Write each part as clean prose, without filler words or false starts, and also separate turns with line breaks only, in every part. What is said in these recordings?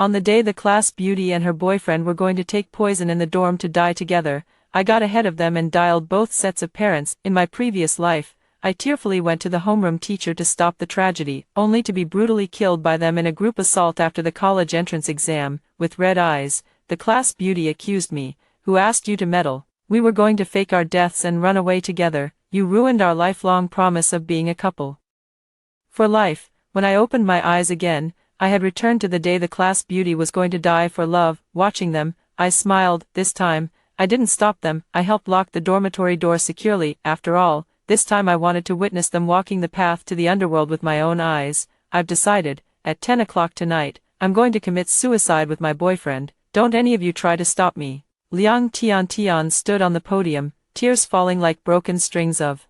On the day the class beauty and her boyfriend were going to take poison in the dorm to die together, I got ahead of them and dialed both sets of parents. In my previous life, I tearfully went to the homeroom teacher to stop the tragedy, only to be brutally killed by them in a group assault after the college entrance exam. With red eyes, the class beauty accused me. Who asked you to meddle? We were going to fake our deaths and run away together. You ruined our lifelong promise of being a couple. For life. When I opened my eyes again, I had returned to the day the class beauty was going to die for love. Watching them, I smiled. This time, I didn't stop them. I helped lock the dormitory door securely. After all, this time I wanted to witness them walking the path to the underworld with my own eyes. I've decided, at 10 o'clock tonight, I'm going to commit suicide with my boyfriend. Don't any of you try to stop me. Liang Tian stood on the podium, tears falling like broken strings of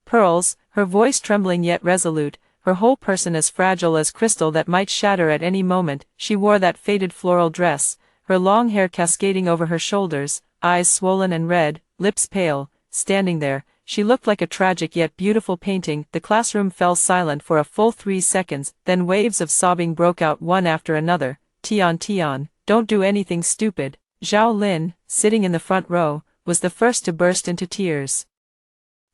pearls, her voice trembling yet resolute, her whole person as fragile as crystal that might shatter at any moment. She wore that faded floral dress, her long hair cascading over her shoulders, eyes swollen and red, lips pale. Standing there, she looked like a tragic yet beautiful painting. The classroom fell silent for a full 3 seconds, then waves of sobbing broke out one after another. Tian, don't do anything stupid. Zhao Lin, sitting in the front row, was the first to burst into tears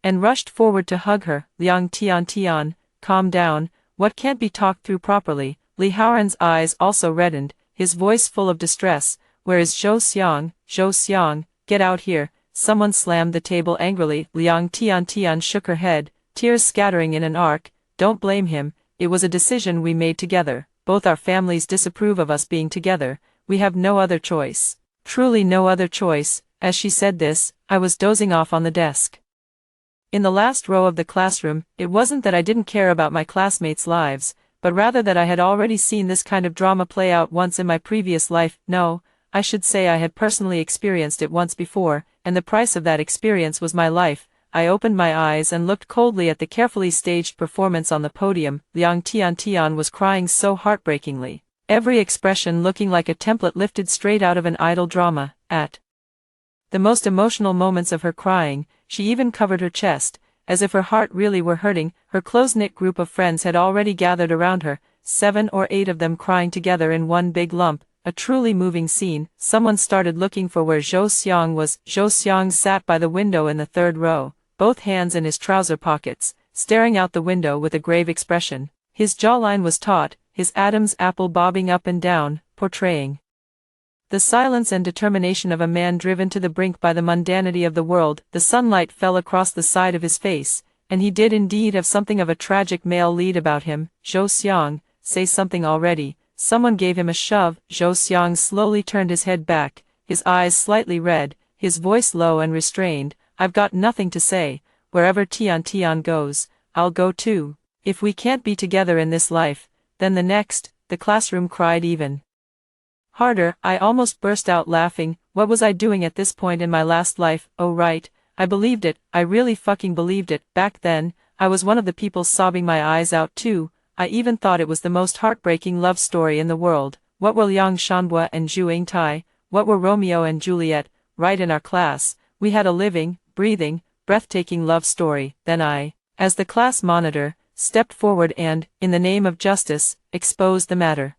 and rushed forward to hug her. Liang Tian, calm down, what can't be talked through properly? Li Haoran's eyes also reddened, his voice full of distress. Where is Zhou Xiang? Zhou Xiang, get out here. Someone slammed the table angrily. Liang Tian shook her head, tears scattering in an arc. Don't blame him, it was a decision we made together. Both our families disapprove of us being together. We have no other choice. Truly no other choice. As she said this, I was dozing off on the desk in the last row of the classroom. It wasn't that I didn't care about my classmates' lives, but rather that I had already seen this kind of drama play out once in my previous life. No, I should say I had personally experienced it once before, and the price of that experience was my life. I opened my eyes and looked coldly at the carefully staged performance on the podium. Liang Tian was crying so heartbreakingly, every expression looking like a template lifted straight out of an idol drama. At the most emotional moments of her crying, she even covered her chest, as if her heart really were hurting. Her close-knit group of friends had already gathered around her, 7 or 8 of them crying together in one big lump. A truly moving scene. Someone started looking for where Zhou Xiang was. Zhou Xiang sat by the window in the 3rd row, both hands in his trouser pockets, staring out the window with a grave expression. His jawline was taut, his Adam's apple bobbing up and down, portraying the silence and determination of a man driven to the brink by the mundanity of the world. The sunlight fell across the side of his face, and he did indeed have something of a tragic male lead about him. Zhou Xiang, say something already. Someone gave him a shove. Zhou Xiang slowly turned his head back, his eyes slightly red, his voice low and restrained. I've got nothing to say. Wherever Tian goes, I'll go too. If we can't be together in this life, then the next. The classroom cried even harder. I almost burst out laughing. What was I doing at this point in my last life? Oh right, I believed it. I really fucking believed it. Back then, I was one of the people sobbing my eyes out too. I even thought it was the most heartbreaking love story in the world. What were Liang Shanhua and Zhu Yingtai? What were Romeo and Juliet? Right in our class, we had a living, breathing, breathtaking love story. Then I, as the class monitor, stepped forward and, in the name of justice, exposed the matter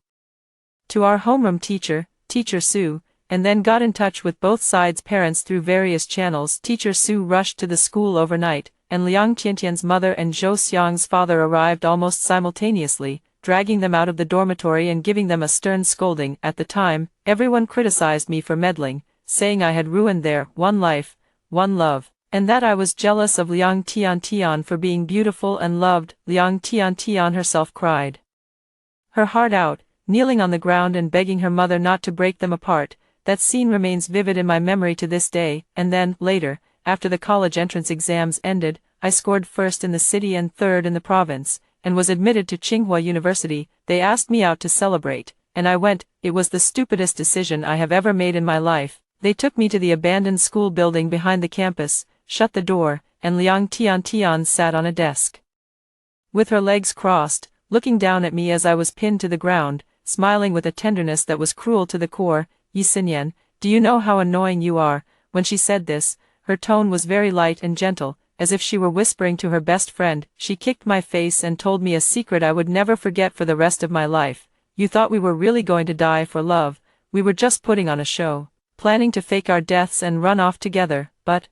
to our homeroom teacher, Teacher Su, and then got in touch with both sides' parents through various channels. Teacher Su rushed to the school overnight, and Liang Tiantian's mother and Zhou Xiang's father arrived almost simultaneously, dragging them out of the dormitory and giving them a stern scolding. At the time, everyone criticized me for meddling, saying I had ruined their one life, one love, and that I was jealous of Liang Tian for being beautiful and loved. Liang Tian herself cried her heart out, kneeling on the ground and begging her mother not to break them apart. That scene remains vivid in my memory to this day. And then, later, after the college entrance exams ended, I scored 1st in the city and 3rd in the province, and was admitted to Tsinghua University. They asked me out to celebrate, and I went. It was the stupidest decision I have ever made in my life. They took me to the abandoned school building behind the campus, shut the door, and Liang Tian sat on a desk with her legs crossed, looking down at me as I was pinned to the ground, smiling with a tenderness that was cruel to the core. Yi Xinyan, do you know how annoying you are? When she said this, her tone was very light and gentle, as if she were whispering to her best friend. She kicked my face and told me a secret I would never forget for the rest of my life. you thought we were really going to die for love. We were just putting on a show, planning to fake our deaths and run off together, but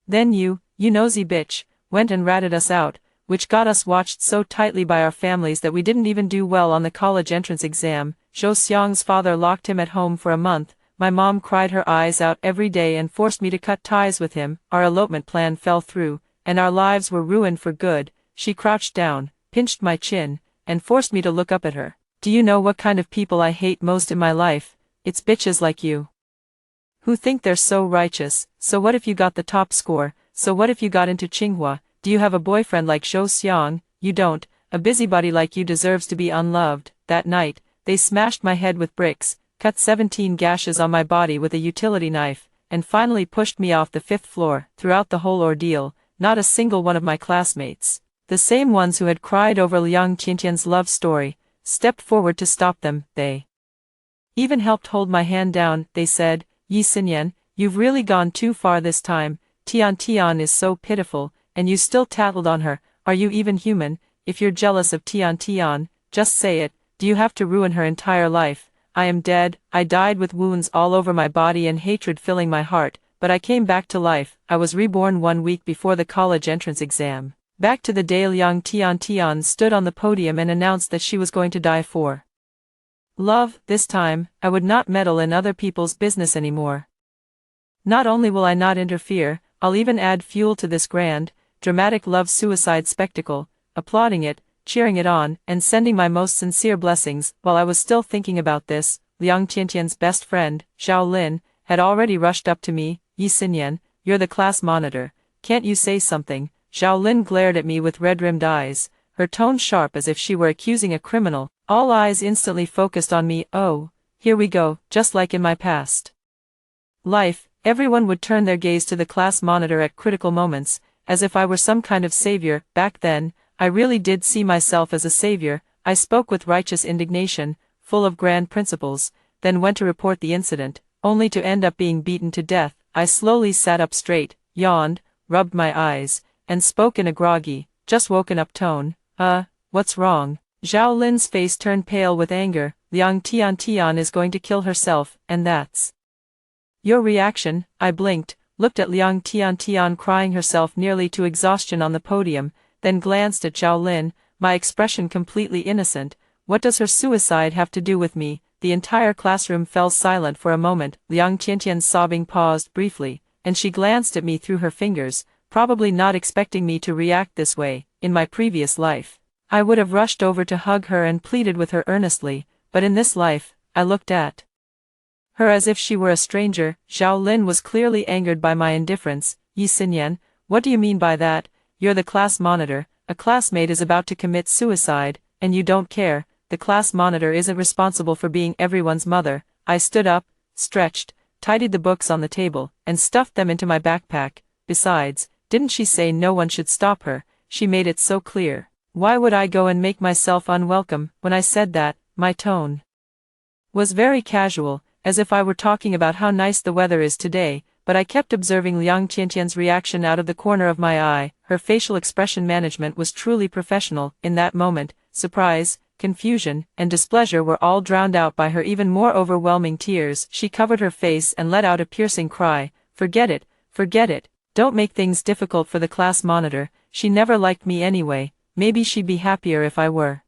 then you nosy bitch, went and ratted us out, which got us watched so tightly by our families that we didn't even do well on the college entrance exam. Zhou Xiang's father locked him at home for a month. My mom cried her eyes out every day and forced me to cut ties with him. Our elopement plan fell through, and our lives were ruined for good. She crouched down, pinched my chin, and forced me to look up at her. Do you know what kind of people I hate most in my life? It's bitches like you, who think they're so righteous. So what if you got the top score? So what if you got into Tsinghua? Do you have a boyfriend like Zhou Xiang? You don't. A busybody like you deserves to be unloved. That night, they smashed my head with bricks, cut 17 gashes on my body with a utility knife, and finally pushed me off the 5th floor. Throughout the whole ordeal, not a single one of my classmates, the same ones who had cried over Liang Qianqian's love story, stepped forward to stop them. They even helped hold my hand down. They said, "Yi Xinyan, you've really gone too far this time. Tian is so pitiful, and you still tattled on her. Are you even human? If you're jealous of Tian, just say it. Do you have to ruin her entire life? I am dead. I died with wounds all over my body and hatred filling my heart, but I came back to life. I was reborn 1 week before the college entrance exam. Back to the day Liang Tian stood on the podium and announced that she was going to die for love. This time, I would not meddle in other people's business anymore. Not only will I not interfere, I'll even add fuel to this grand, dramatic love-suicide spectacle, applauding it, cheering it on, and sending my most sincere blessings." While I was still thinking about this, Liang Qianqian's best friend, Zhao Lin, had already rushed up to me. "Yi Xinyan, you're the class monitor. Can't you say something?" Zhao Lin glared at me with red-rimmed eyes, her tone sharp as if she were accusing a criminal. All eyes instantly focused on me. Oh, here we go, just like in my past life. Everyone would turn their gaze to the class monitor at critical moments, as if I were some kind of savior. Back then, I really did see myself as a savior. I spoke with righteous indignation, full of grand principles, then went to report the incident, only to end up being beaten to death. I slowly sat up straight, yawned, rubbed my eyes, and spoke in a groggy, just woken up tone. What's wrong?" Zhao Lin's face turned pale with anger. "Liang Tian is going to kill herself, and that's your reaction?" I blinked, looked at Liang Tian crying herself nearly to exhaustion on the podium, then glanced at Zhao Lin, my expression completely innocent. What does her suicide have to do with me? The entire classroom fell silent for a moment. Liang Qianqian's sobbing paused briefly, and she glanced at me through her fingers, probably not expecting me to react this way. In my previous life, I would have rushed over to hug her and pleaded with her earnestly, but in this life, I looked at her as if she were a stranger. Zhao Lin was clearly angered by my indifference. "Yi Xinyan, what do you mean by that? You're the class monitor. A classmate is about to commit suicide, and you don't care. The class monitor isn't responsible for being everyone's mother." I stood up, stretched, tidied the books on the table, and stuffed them into my backpack. Besides, didn't she say no one should stop her? She made it so clear. Why would I go and make myself unwelcome? When I said that, my tone was very casual, as if I were talking about how nice the weather is today, but I kept observing Liang Qianqian's reaction out of the corner of my eye. Her facial expression management was truly professional. In that moment, surprise, confusion, and displeasure were all drowned out by her even more overwhelming tears. She covered her face and let out a piercing cry. Forget it. Don't make things difficult for the class monitor. She never liked me anyway. Maybe she'd be happier if I were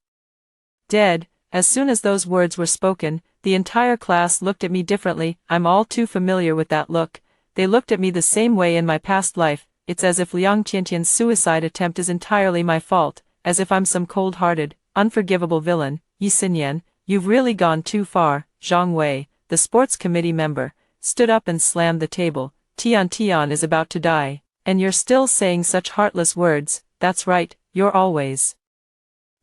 dead." As soon as those words were spoken, the entire class looked at me differently. I'm all too familiar with that look. They looked at me the same way in my past life. It's as if Liang Qianqian's suicide attempt is entirely my fault, as if I'm some cold-hearted, unforgivable villain. "Yi Xinyan, you've really gone too far." Zhang Wei, the sports committee member, stood up and slammed the table. Tian is about to die, and you're still saying such heartless words." "That's right, you're always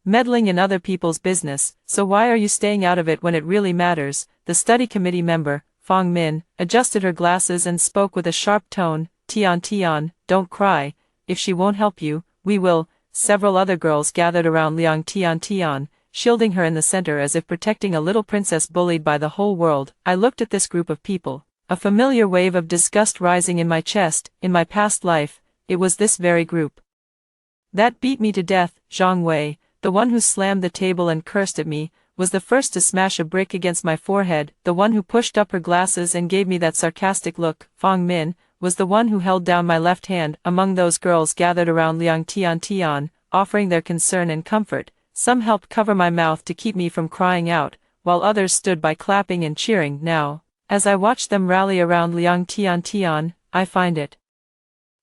meddling in other people's business, so why are you staying out of it when it really matters?" The study committee member, Fang Min, adjusted her glasses and spoke with a sharp tone. Tian, don't cry. If she won't help you, we will." Several other girls gathered around Liang Tian, shielding her in the center as if protecting a little princess bullied by the whole world. I looked at this group of people, a familiar wave of disgust rising in my chest. In my past life, it was this very group that beat me to death. Zhang Wei, the one who slammed the table and cursed at me, was the first to smash a brick against my forehead, the one who pushed up her glasses and gave me that sarcastic look. Fong Min was the one who held down my left hand. Among those girls gathered around Liang Tian, offering their concern and comfort, some helped cover my mouth to keep me from crying out, while others stood by clapping and cheering. Now, as I watched them rally around Liang Tian, I find it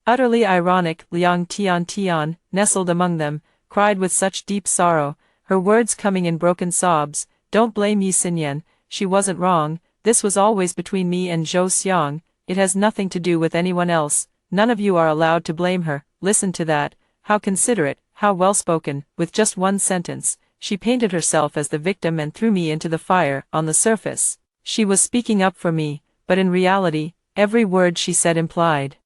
utterly ironic. Liang Tian, nestled among them, cried with such deep sorrow, her words coming in broken sobs. Don't blame Yi Xinyan, she wasn't wrong, this was always between me and Zhou Xiang, it has nothing to do with anyone else, none of you are allowed to blame her. Listen to that, how considerate, how well-spoken. With just one sentence, she painted herself as the victim and threw me into the fire. On the surface, she was speaking up for me, but in reality, every word she said implied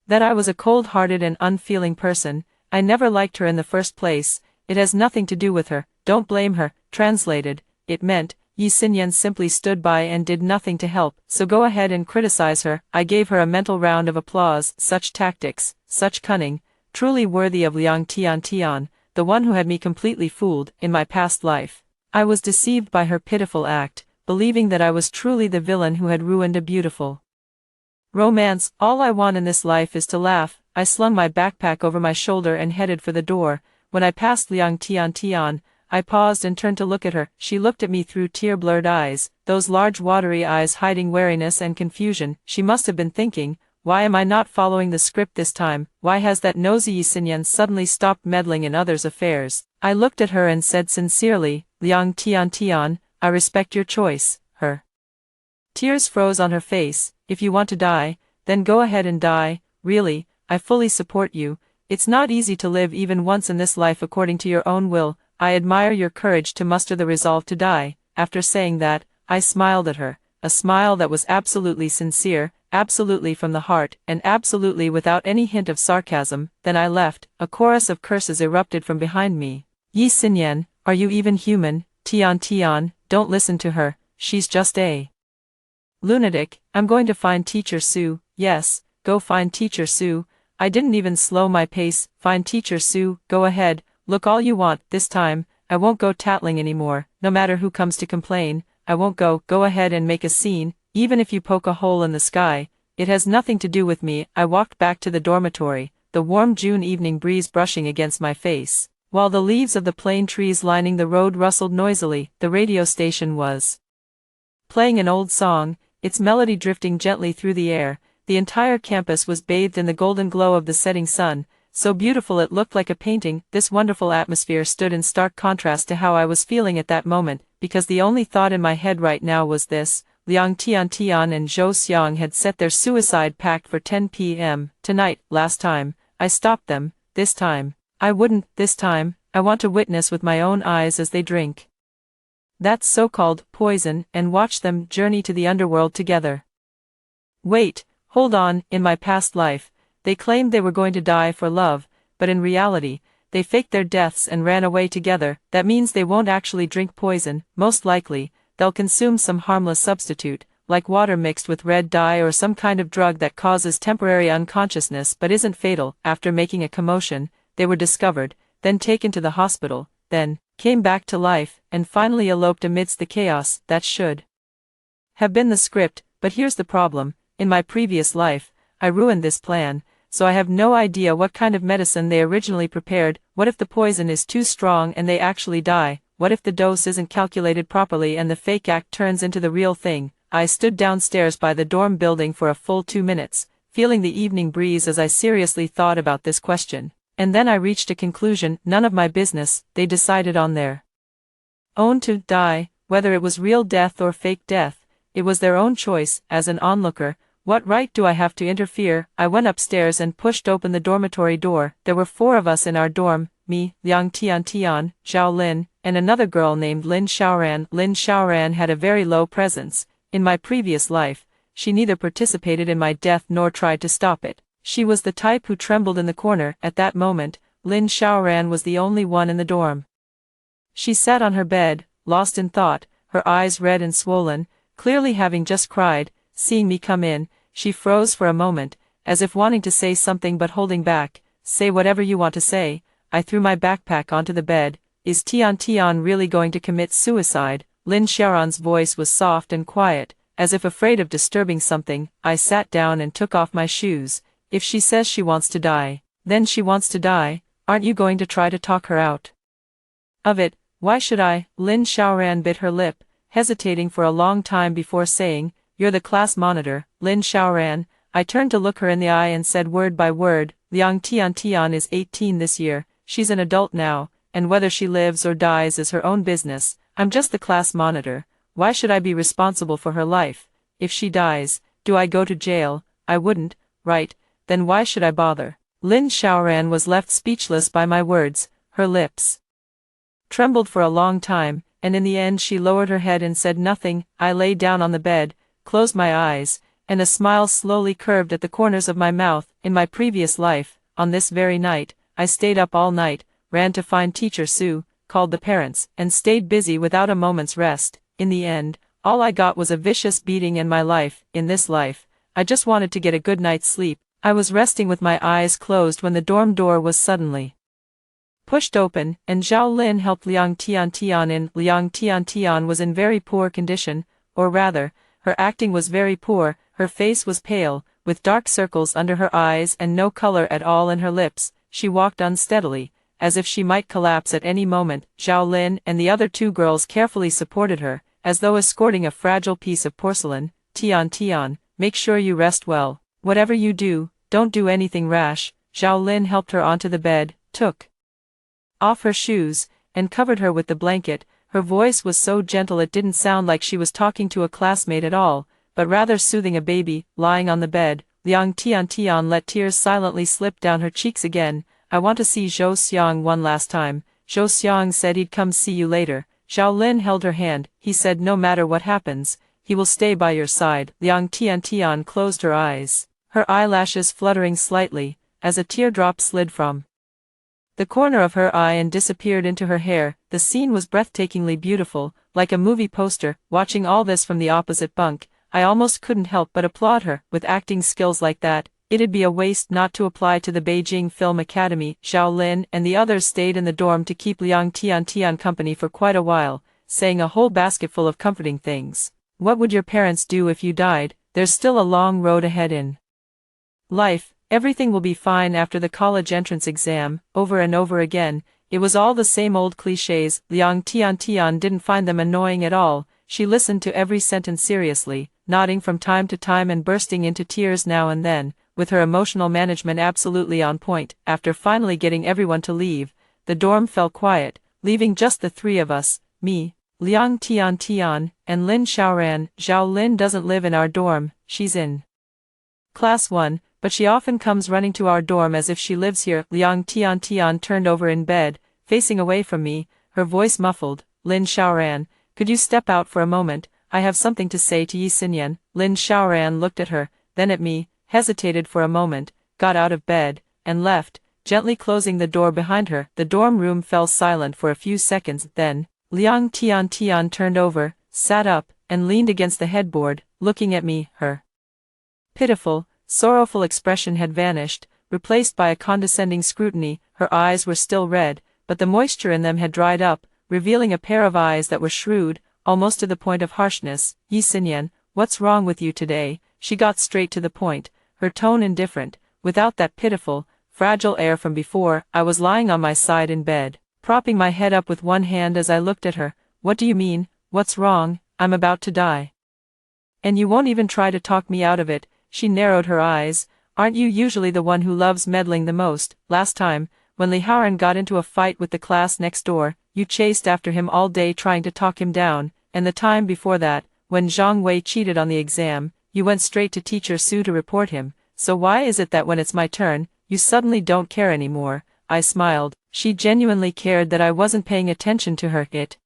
that I was a cold-hearted and unfeeling person. I never liked her in the first place. It has nothing to do with her, don't blame her. Translated, it meant, Yi Xinyan simply stood by and did nothing to help, so go ahead and criticize her. I gave her a mental round of applause. Such tactics, such cunning, truly worthy of Liang Tian, the one who had me completely fooled. In my past life, I was deceived by her pitiful act, believing that I was truly the villain who had ruined a beautiful romance. All I want in this life is to laugh. I slung my backpack over my shoulder and headed for the door. When I passed Liang Tian, I paused and turned to look at her. She looked at me through tear-blurred eyes, those large watery eyes hiding wariness and confusion. She must have been thinking, why am I not following the script this time? Why has that nosy Yi Xinyan suddenly stopped meddling in others' affairs? I looked at her and said sincerely, Liang Tian, I respect your choice. Her tears froze on her face. If you want to die, then go ahead and die. Really, I fully support you. It's not easy to live even once in this life according to your own will. I admire your courage to muster the resolve to die. After saying that, I smiled at her, a smile that was absolutely sincere, absolutely from the heart, and absolutely without any hint of sarcasm. Then I left. A chorus of curses erupted from behind me. Yi Xinyan, are you even human? Tian, don't listen to her, she's just a lunatic. I'm going to find Teacher Su. Yes, go find Teacher Su. I didn't even slow my pace. Find Teacher Su, go ahead, look all you want. This time, I won't go tattling anymore. No matter who comes to complain, I won't go. Go ahead and make a scene, even if you poke a hole in the sky. It has nothing to do with me. I walked back to the dormitory, the warm June evening breeze brushing against my face, while the leaves of the plane trees lining the road rustled noisily. The radio station was playing an old song, its melody drifting gently through the air. The entire campus was bathed in the golden glow of the setting sun, so beautiful it looked like a painting. This wonderful atmosphere stood in stark contrast to how I was feeling at that moment, because the only thought in my head right now was this: Liang Tian and Zhou Xiang had set their suicide pact for 10 p.m. tonight. Last time, I stopped them. This time, I wouldn't. This time, I want to witness with my own eyes as they drink that so-called poison and watch them journey to the underworld together. Wait, hold on. In my past life, they claimed they were going to die for love, but in reality, they faked their deaths and ran away together. That means they won't actually drink poison. Most likely, they'll consume some harmless substitute, like water mixed with red dye or some kind of drug that causes temporary unconsciousness but isn't fatal. After making a commotion, they were discovered, then taken to the hospital, then came back to life, and finally eloped amidst the chaos. That should have been the script, but here's the problem. In my previous life, I ruined this plan, so I have no idea what kind of medicine they originally prepared. What if the poison is too strong and they actually die? What if the dose isn't calculated properly and the fake act turns into the real thing? I stood downstairs by the dorm building for a full 2 minutes, feeling the evening breeze as I seriously thought about this question. And then I reached a conclusion: none of my business. They decided on their own to die, whether it was real death or fake death. It was their own choice. As an onlooker, what right do I have to interfere? I went upstairs and pushed open the dormitory door. There were 4 of us in our dorm: me, Liang Tian, Zhao Lin, and another girl named Lin Xiaoran. Lin Xiaoran had a very low presence. In my previous life, she neither participated in my death nor tried to stop it. She was the type who trembled in the corner. At that moment, Lin Xiaoran was the only one in the dorm. She sat on her bed, lost in thought, her eyes red and swollen, clearly having just cried. Seeing me come in, she froze for a moment, as if wanting to say something but holding back. Say whatever you want to say. I threw my backpack onto the bed, is Tian Tian really going to commit suicide? Lin Xiaoran's voice was soft and quiet, as if afraid of disturbing something. I sat down and took off my shoes. If she says she wants to die, then she wants to die. Aren't you going to try to talk her out of it? Why should I? Lin Xiaoran bit her lip, hesitating for a long time before saying, "You're the class monitor, Lin Xiaoran." I turned to look her in the eye and said word by word, "Liang Tian Tian is 18 this year, she's an adult now, and whether she lives or dies is her own business. I'm just the class monitor. Why should I be responsible for her life? If she dies, do I go to jail? I wouldn't, right? Then why should I bother?" Lin Xiaoran was left speechless by my words. Her lips trembled for a long time, and in the end she lowered her head and said nothing. I lay down on the bed, closed my eyes, and a smile slowly curved at the corners of my mouth. In my previous life, on this very night, I stayed up all night, ran to find Teacher Su, called the parents, and stayed busy without a moment's rest. In the end, all I got was a vicious beating. In my life, in this life, I just wanted to get a good night's sleep. I was resting with my eyes closed when the dorm door was suddenly pushed open, and Zhao Lin helped Liang Tian Tian in. Liang Tian Tian was in very poor condition, or rather, her acting was very poor. Her face was pale, with dark circles under her eyes and no color at all in her lips. She walked unsteadily, as if she might collapse at any moment. Zhao Lin and the other two girls carefully supported her, as though escorting a fragile piece of porcelain. "Tian Tian, make sure you rest well. Whatever you do, don't do anything rash." Zhao Lin helped her onto the bed, took off her shoes, and covered her with the blanket. Her voice was so gentle it didn't sound like she was talking to a classmate at all, but rather soothing a baby. Lying on the bed, Liang Tian Tian let tears silently slip down her cheeks again. "I want to see Zhou Xiang one last time. Zhou Xiang said he'd come see you later." Zhao Lin held her hand. "He said no matter what happens, he will stay by your side." Liang Tian Tian closed her eyes, her eyelashes fluttering slightly, as a teardrop slid from the corner of her eye and disappeared into her hair. The scene was breathtakingly beautiful, like a movie poster. Watching all this from the opposite bunk, I almost couldn't help but applaud her. With acting skills like that, it'd be a waste not to apply to the Beijing Film Academy. Zhao Lin and the others stayed in the dorm to keep Liang Tian Tian company for quite a while, saying a whole basketful of comforting things. "What would your parents do if you died? There's still a long road ahead in life. Everything will be fine after the college entrance exam." Over and over again, it was all the same old clichés. Liang Tian Tian didn't find them annoying at all. She listened to every sentence seriously, nodding from time to time and bursting into tears now and then, with her emotional management absolutely on point. After finally getting everyone to leave, the dorm fell quiet, leaving just the three of us, me, Liang Tian Tian, and Lin Xiaoran. Zhao Lin doesn't live in our dorm, she's in Class 1, but she often comes running to our dorm as if she lives here. Liang Tian Tian turned over in bed, facing away from me, her voice muffled. "Lin Xiaoran, could you step out for a moment? I have something to say to Yi Xinyan." Lin Xiaoran looked at her, then at me, hesitated for a moment, got out of bed, and left, gently closing the door behind her. The dorm room fell silent for a few seconds. Then, Liang Tian Tian turned over, sat up, and leaned against the headboard, looking at me. Her pitiful, sorrowful expression had vanished, replaced by a condescending scrutiny. Her eyes were still red, but the moisture in them had dried up, revealing a pair of eyes that were shrewd, almost to the point of harshness. "Yi Xinyan, what's wrong with you today?" She got straight to the point, her tone indifferent, without that pitiful, fragile air from before. I was lying on my side in bed, propping my head up with one hand as I looked at her. "What do you mean? What's wrong? I'm about to die. And you won't even try to talk me out of it?" She narrowed her eyes. "Aren't you usually the one who loves meddling the most? Last time, when Li Haoran got into a fight with the class next door, you chased after him all day trying to talk him down, and the time before that, when Zhang Wei cheated on the exam, you went straight to Teacher Su to report him. So why is it that when it's my turn, you suddenly don't care anymore?" I smiled. She genuinely cared that I wasn't paying attention to her. It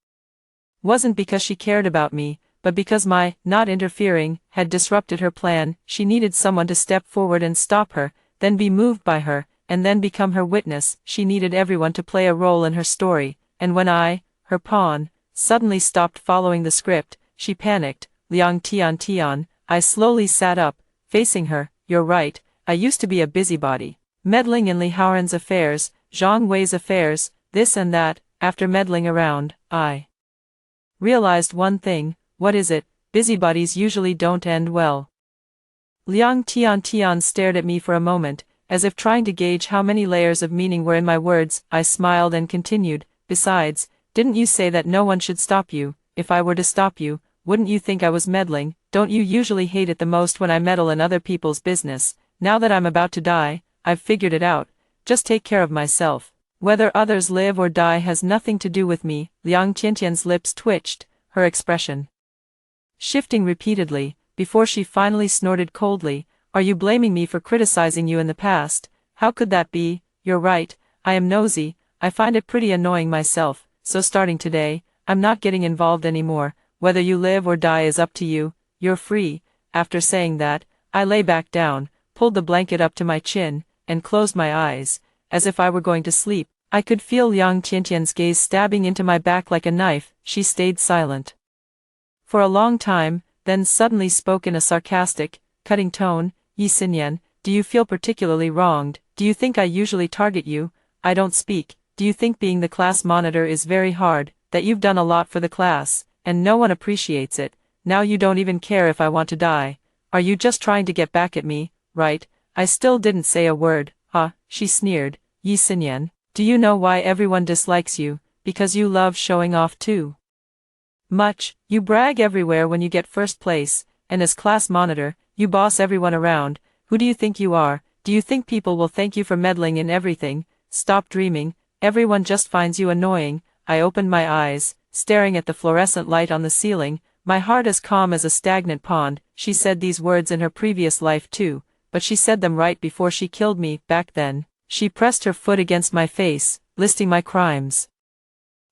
wasn't because she cared about me, but because my not interfering had disrupted her plan. She needed someone to step forward and stop her, then be moved by her, and then become her witness. She needed everyone to play a role in her story, and when I, her pawn, suddenly stopped following the script, she panicked. "Liang Tian Tian," I slowly sat up, facing her. "You're right, I used to be a busybody, meddling in Li Haoran's affairs, Zhang Wei's affairs, this and that. after meddling around, I realized one thing. What is it? Busybodies usually don't end well. Liang Tian stared at me for a moment, as if trying to gauge how many layers of meaning were in my words. I smiled and continued, besides, didn't you say that no one should stop you? If I were to stop you, wouldn't you think I was meddling? Don't you usually hate it the most when I meddle in other people's business? Now that I'm about to die, I've figured it out. Just take care of myself. Whether others live or die has nothing to do with me. Liang Tiantian's lips twitched, her expression shifting repeatedly, before she finally snorted coldly, "Are you blaming me for criticizing you in the past? How could that be? You're right, I am nosy, I find it pretty annoying myself, so starting today, I'm not getting involved anymore. Whether you live or die is up to you, you're free." After saying that, I lay back down, pulled the blanket up to my chin, and closed my eyes, as if I were going to sleep. I could feel Liang Tiantian's gaze stabbing into my back like a knife. She stayed silent for a long time, then suddenly spoke in a sarcastic, cutting tone. "Yi Xinyan, do you feel particularly wronged? Do you think I usually target you? I don't speak. Do you think being the class monitor is very hard, that you've done a lot for the class, and no one appreciates it? Now you don't even care if I want to die. Are you just trying to get back at me, right?" I still didn't say a word. "Ha," she sneered. "Yi Xinyan, do you know why everyone dislikes you? Because you love showing off too much. You brag everywhere when you get first place, and as class monitor, you boss everyone around. Who do you think you are? Do you think people will thank you for meddling in everything? Stop dreaming. Everyone just finds you annoying." I opened my eyes, staring at the fluorescent light on the ceiling, my heart as calm as a stagnant pond. She said these words in her previous life too, but she said them right before she killed me. Back then, she pressed her foot against my face, listing my crimes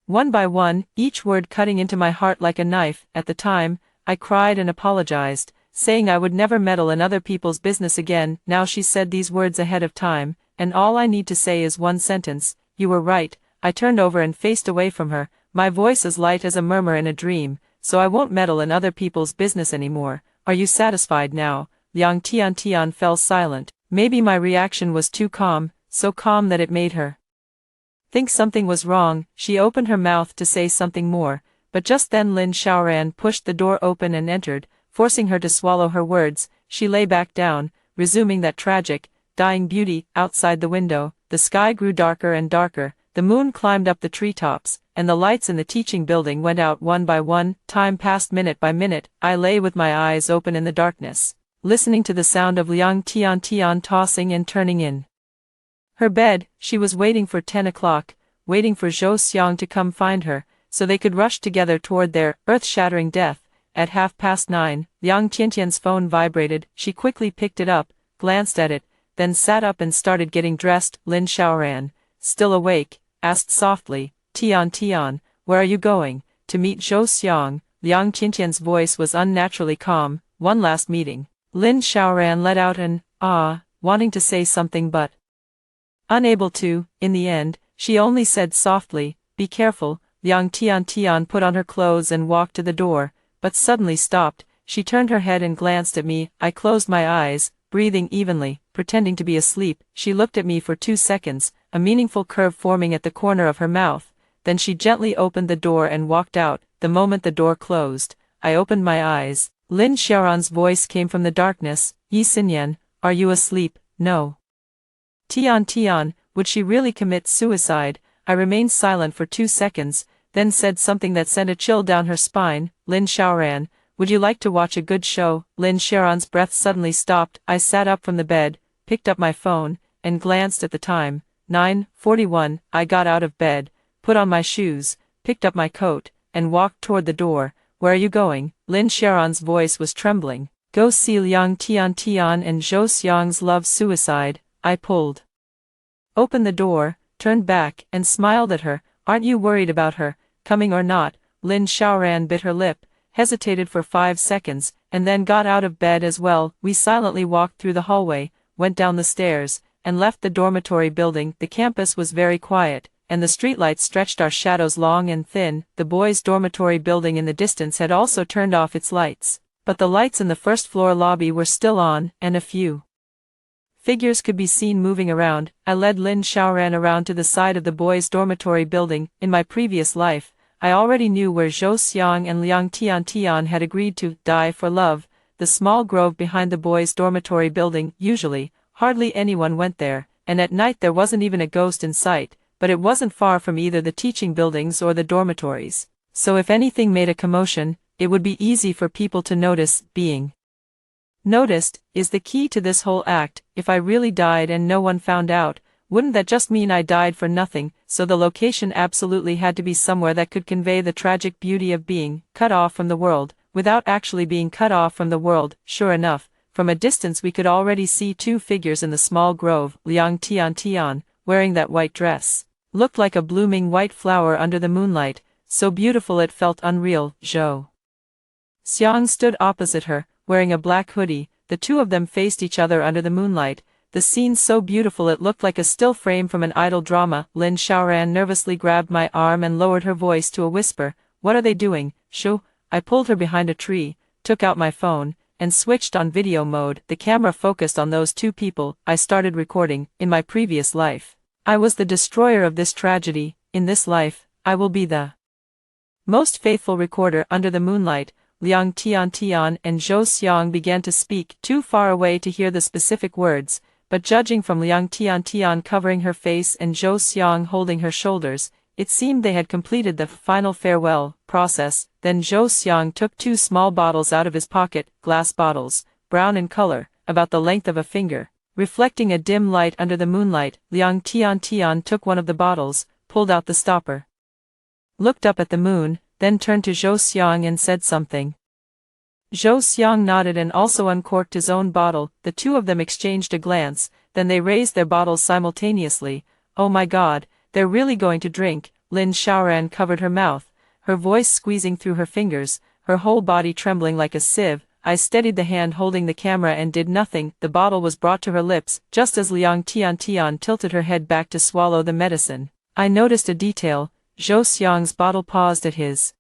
one by one, each word cutting into my heart like a knife. At the time, I cried and apologized, saying I would never meddle in other people's business again. Now she said these words ahead of time, and all I need to say is one sentence: "You were right." I turned over and faced away from her, my voice as light as a murmur in a dream. "So I won't meddle in other people's business anymore. Are you satisfied now?" Liang Tian fell silent. Maybe my reaction was too calm, so calm that it made her think something was wrong. She opened her mouth to say something more, but just then Lin Xiaoran pushed the door open and entered, forcing her to swallow her words. She lay back down, resuming that tragic, dying beauty. Outside the window, the sky grew darker and darker, the moon climbed up the treetops, and the lights in the teaching building went out one by one. Time passed minute by minute. I lay with my eyes open in the darkness, listening to the sound of Liang Tian tossing and turning in her bed. She was waiting for 10 o'clock, waiting for Zhou Xiang to come find her, so they could rush together toward their earth-shattering death. At 9:30, Liang Tiantian's phone vibrated. She quickly picked it up, glanced at it, then sat up and started getting dressed. Lin Xiaoran, still awake, asked softly, Tian, where are you going?" "To meet Zhou Xiang." Liang Tiantian's voice was unnaturally calm. "One last meeting." Lin Xiaoran let out an "ah," wanting to say something but unable to. In the end, she only said softly, "Be careful." Liang Tian put on her clothes and walked to the door, but suddenly stopped. She turned her head and glanced at me. I closed my eyes, breathing evenly, pretending to be asleep. She looked at me for 2 seconds, a meaningful curve forming at the corner of her mouth. Then she gently opened the door and walked out. The moment the door closed, I opened my eyes. Lin Xiaoran's voice came from the darkness. "Yi Xinyan, are you asleep?" "No." Tian, would she really commit suicide? I remained silent for 2 seconds, then said something that sent a chill down her spine. "Lin Xiaoran, would you like to watch a good show?" Lin Xiaoran's breath suddenly stopped. I sat up from the bed, picked up my phone, and glanced at the time. 9:41. I got out of bed, put on my shoes, picked up my coat, and walked toward the door. "Where are you going?" Lin Xiaoran's voice was trembling. "Go see Liang Tian and Zhou Xiang's love suicide." I pulled open the door, turned back, and smiled at her. "Aren't you worried about her, coming or not?" Lin Xiaoran bit her lip, hesitated for 5 seconds, and then got out of bed as well. We silently walked through the hallway, went down the stairs, and left the dormitory building. The campus was very quiet, and the streetlights stretched our shadows long and thin. The boys' dormitory building in the distance had also turned off its lights, but the lights in the first-floor lobby were still on, and a few Figures could be seen moving around. I led Lin Xiaoran around to the side of the boys' dormitory building. In my previous life, I already knew where Zhou Xiang and Liang Tian had agreed to die for love, the small grove behind the boys' dormitory building. Usually, hardly anyone went there, and at night there wasn't even a ghost in sight, but it wasn't far from either the teaching buildings or the dormitories. So if anything made a commotion, it would be easy for people to notice. Being noticed is the key to this whole act. If I really died and no one found out, wouldn't that just mean I died for nothing? So the location absolutely had to be somewhere that could convey the tragic beauty of being cut off from the world, without actually being cut off from the world. Sure enough, from a distance we could already see two figures in the small grove. Liang Tian, wearing that white dress, looked like a blooming white flower under the moonlight, so beautiful it felt unreal. Zhou Xiang stood opposite her, wearing a black hoodie. The two of them faced each other under the moonlight, the scene so beautiful it looked like a still frame from an idol drama. Lin Xiaoran nervously grabbed my arm and lowered her voice to a whisper. What are they doing, Shu? I pulled her behind a tree, took out my phone, and switched on video mode. The camera focused on those two people. I started recording. In my previous life, I was the destroyer of this tragedy. In this life, I will be the most faithful recorder. Under the moonlight, Liang Tian and Zhou Xiang began to speak, too far away to hear the specific words, but judging from Liang Tian covering her face and Zhou Xiang holding her shoulders, it seemed they had completed the final farewell process. Then Zhou Xiang took two small bottles out of his pocket, glass bottles, brown in color, about the length of a finger, reflecting a dim light under the moonlight. Liang Tian took one of the bottles, pulled out the stopper, looked up at the moon, then turned to Zhou Xiang and said something. Zhou Xiang nodded and also uncorked his own bottle. The two of them exchanged a glance, then they raised their bottles simultaneously. Oh my god, they're really going to drink. Lin Xiaoran covered her mouth, her voice squeezing through her fingers, her whole body trembling like a sieve. I steadied the hand holding the camera and did nothing. The bottle was brought to her lips, just as Liang Tian tilted her head back to swallow the medicine. I noticed a detail. Zhou Xiang's bottle paused at his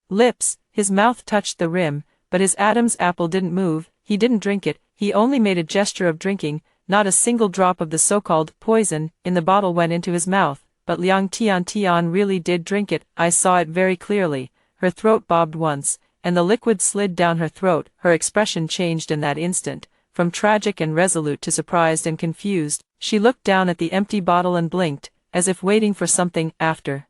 lips, his mouth touched the rim, but his Adam's apple didn't move. He didn't drink it, he only made a gesture of drinking. Not a single drop of the so-called poison in the bottle went into his mouth, but Liang Tian really did drink it. I saw it very clearly. Her throat bobbed once, and the liquid slid down her throat. Her expression changed in that instant, from tragic and resolute to surprised and confused. She looked down at the empty bottle and blinked, as if waiting for something. After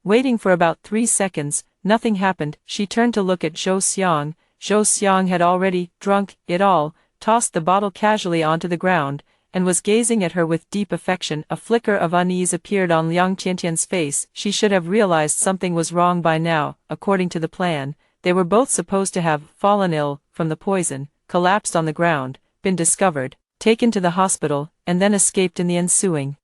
waiting for about 3 seconds, nothing happened. She turned to look at Zhou Xiang. Zhou Xiang had already drunk it all, tossed the bottle casually onto the ground, and was gazing at her with deep affection. A flicker of unease appeared on Liang Tiantian's face. She should have realized something was wrong by now. According to the plan, they were both supposed to have fallen ill from the poison, collapsed on the ground, been discovered, taken to the hospital, and then escaped in the ensuing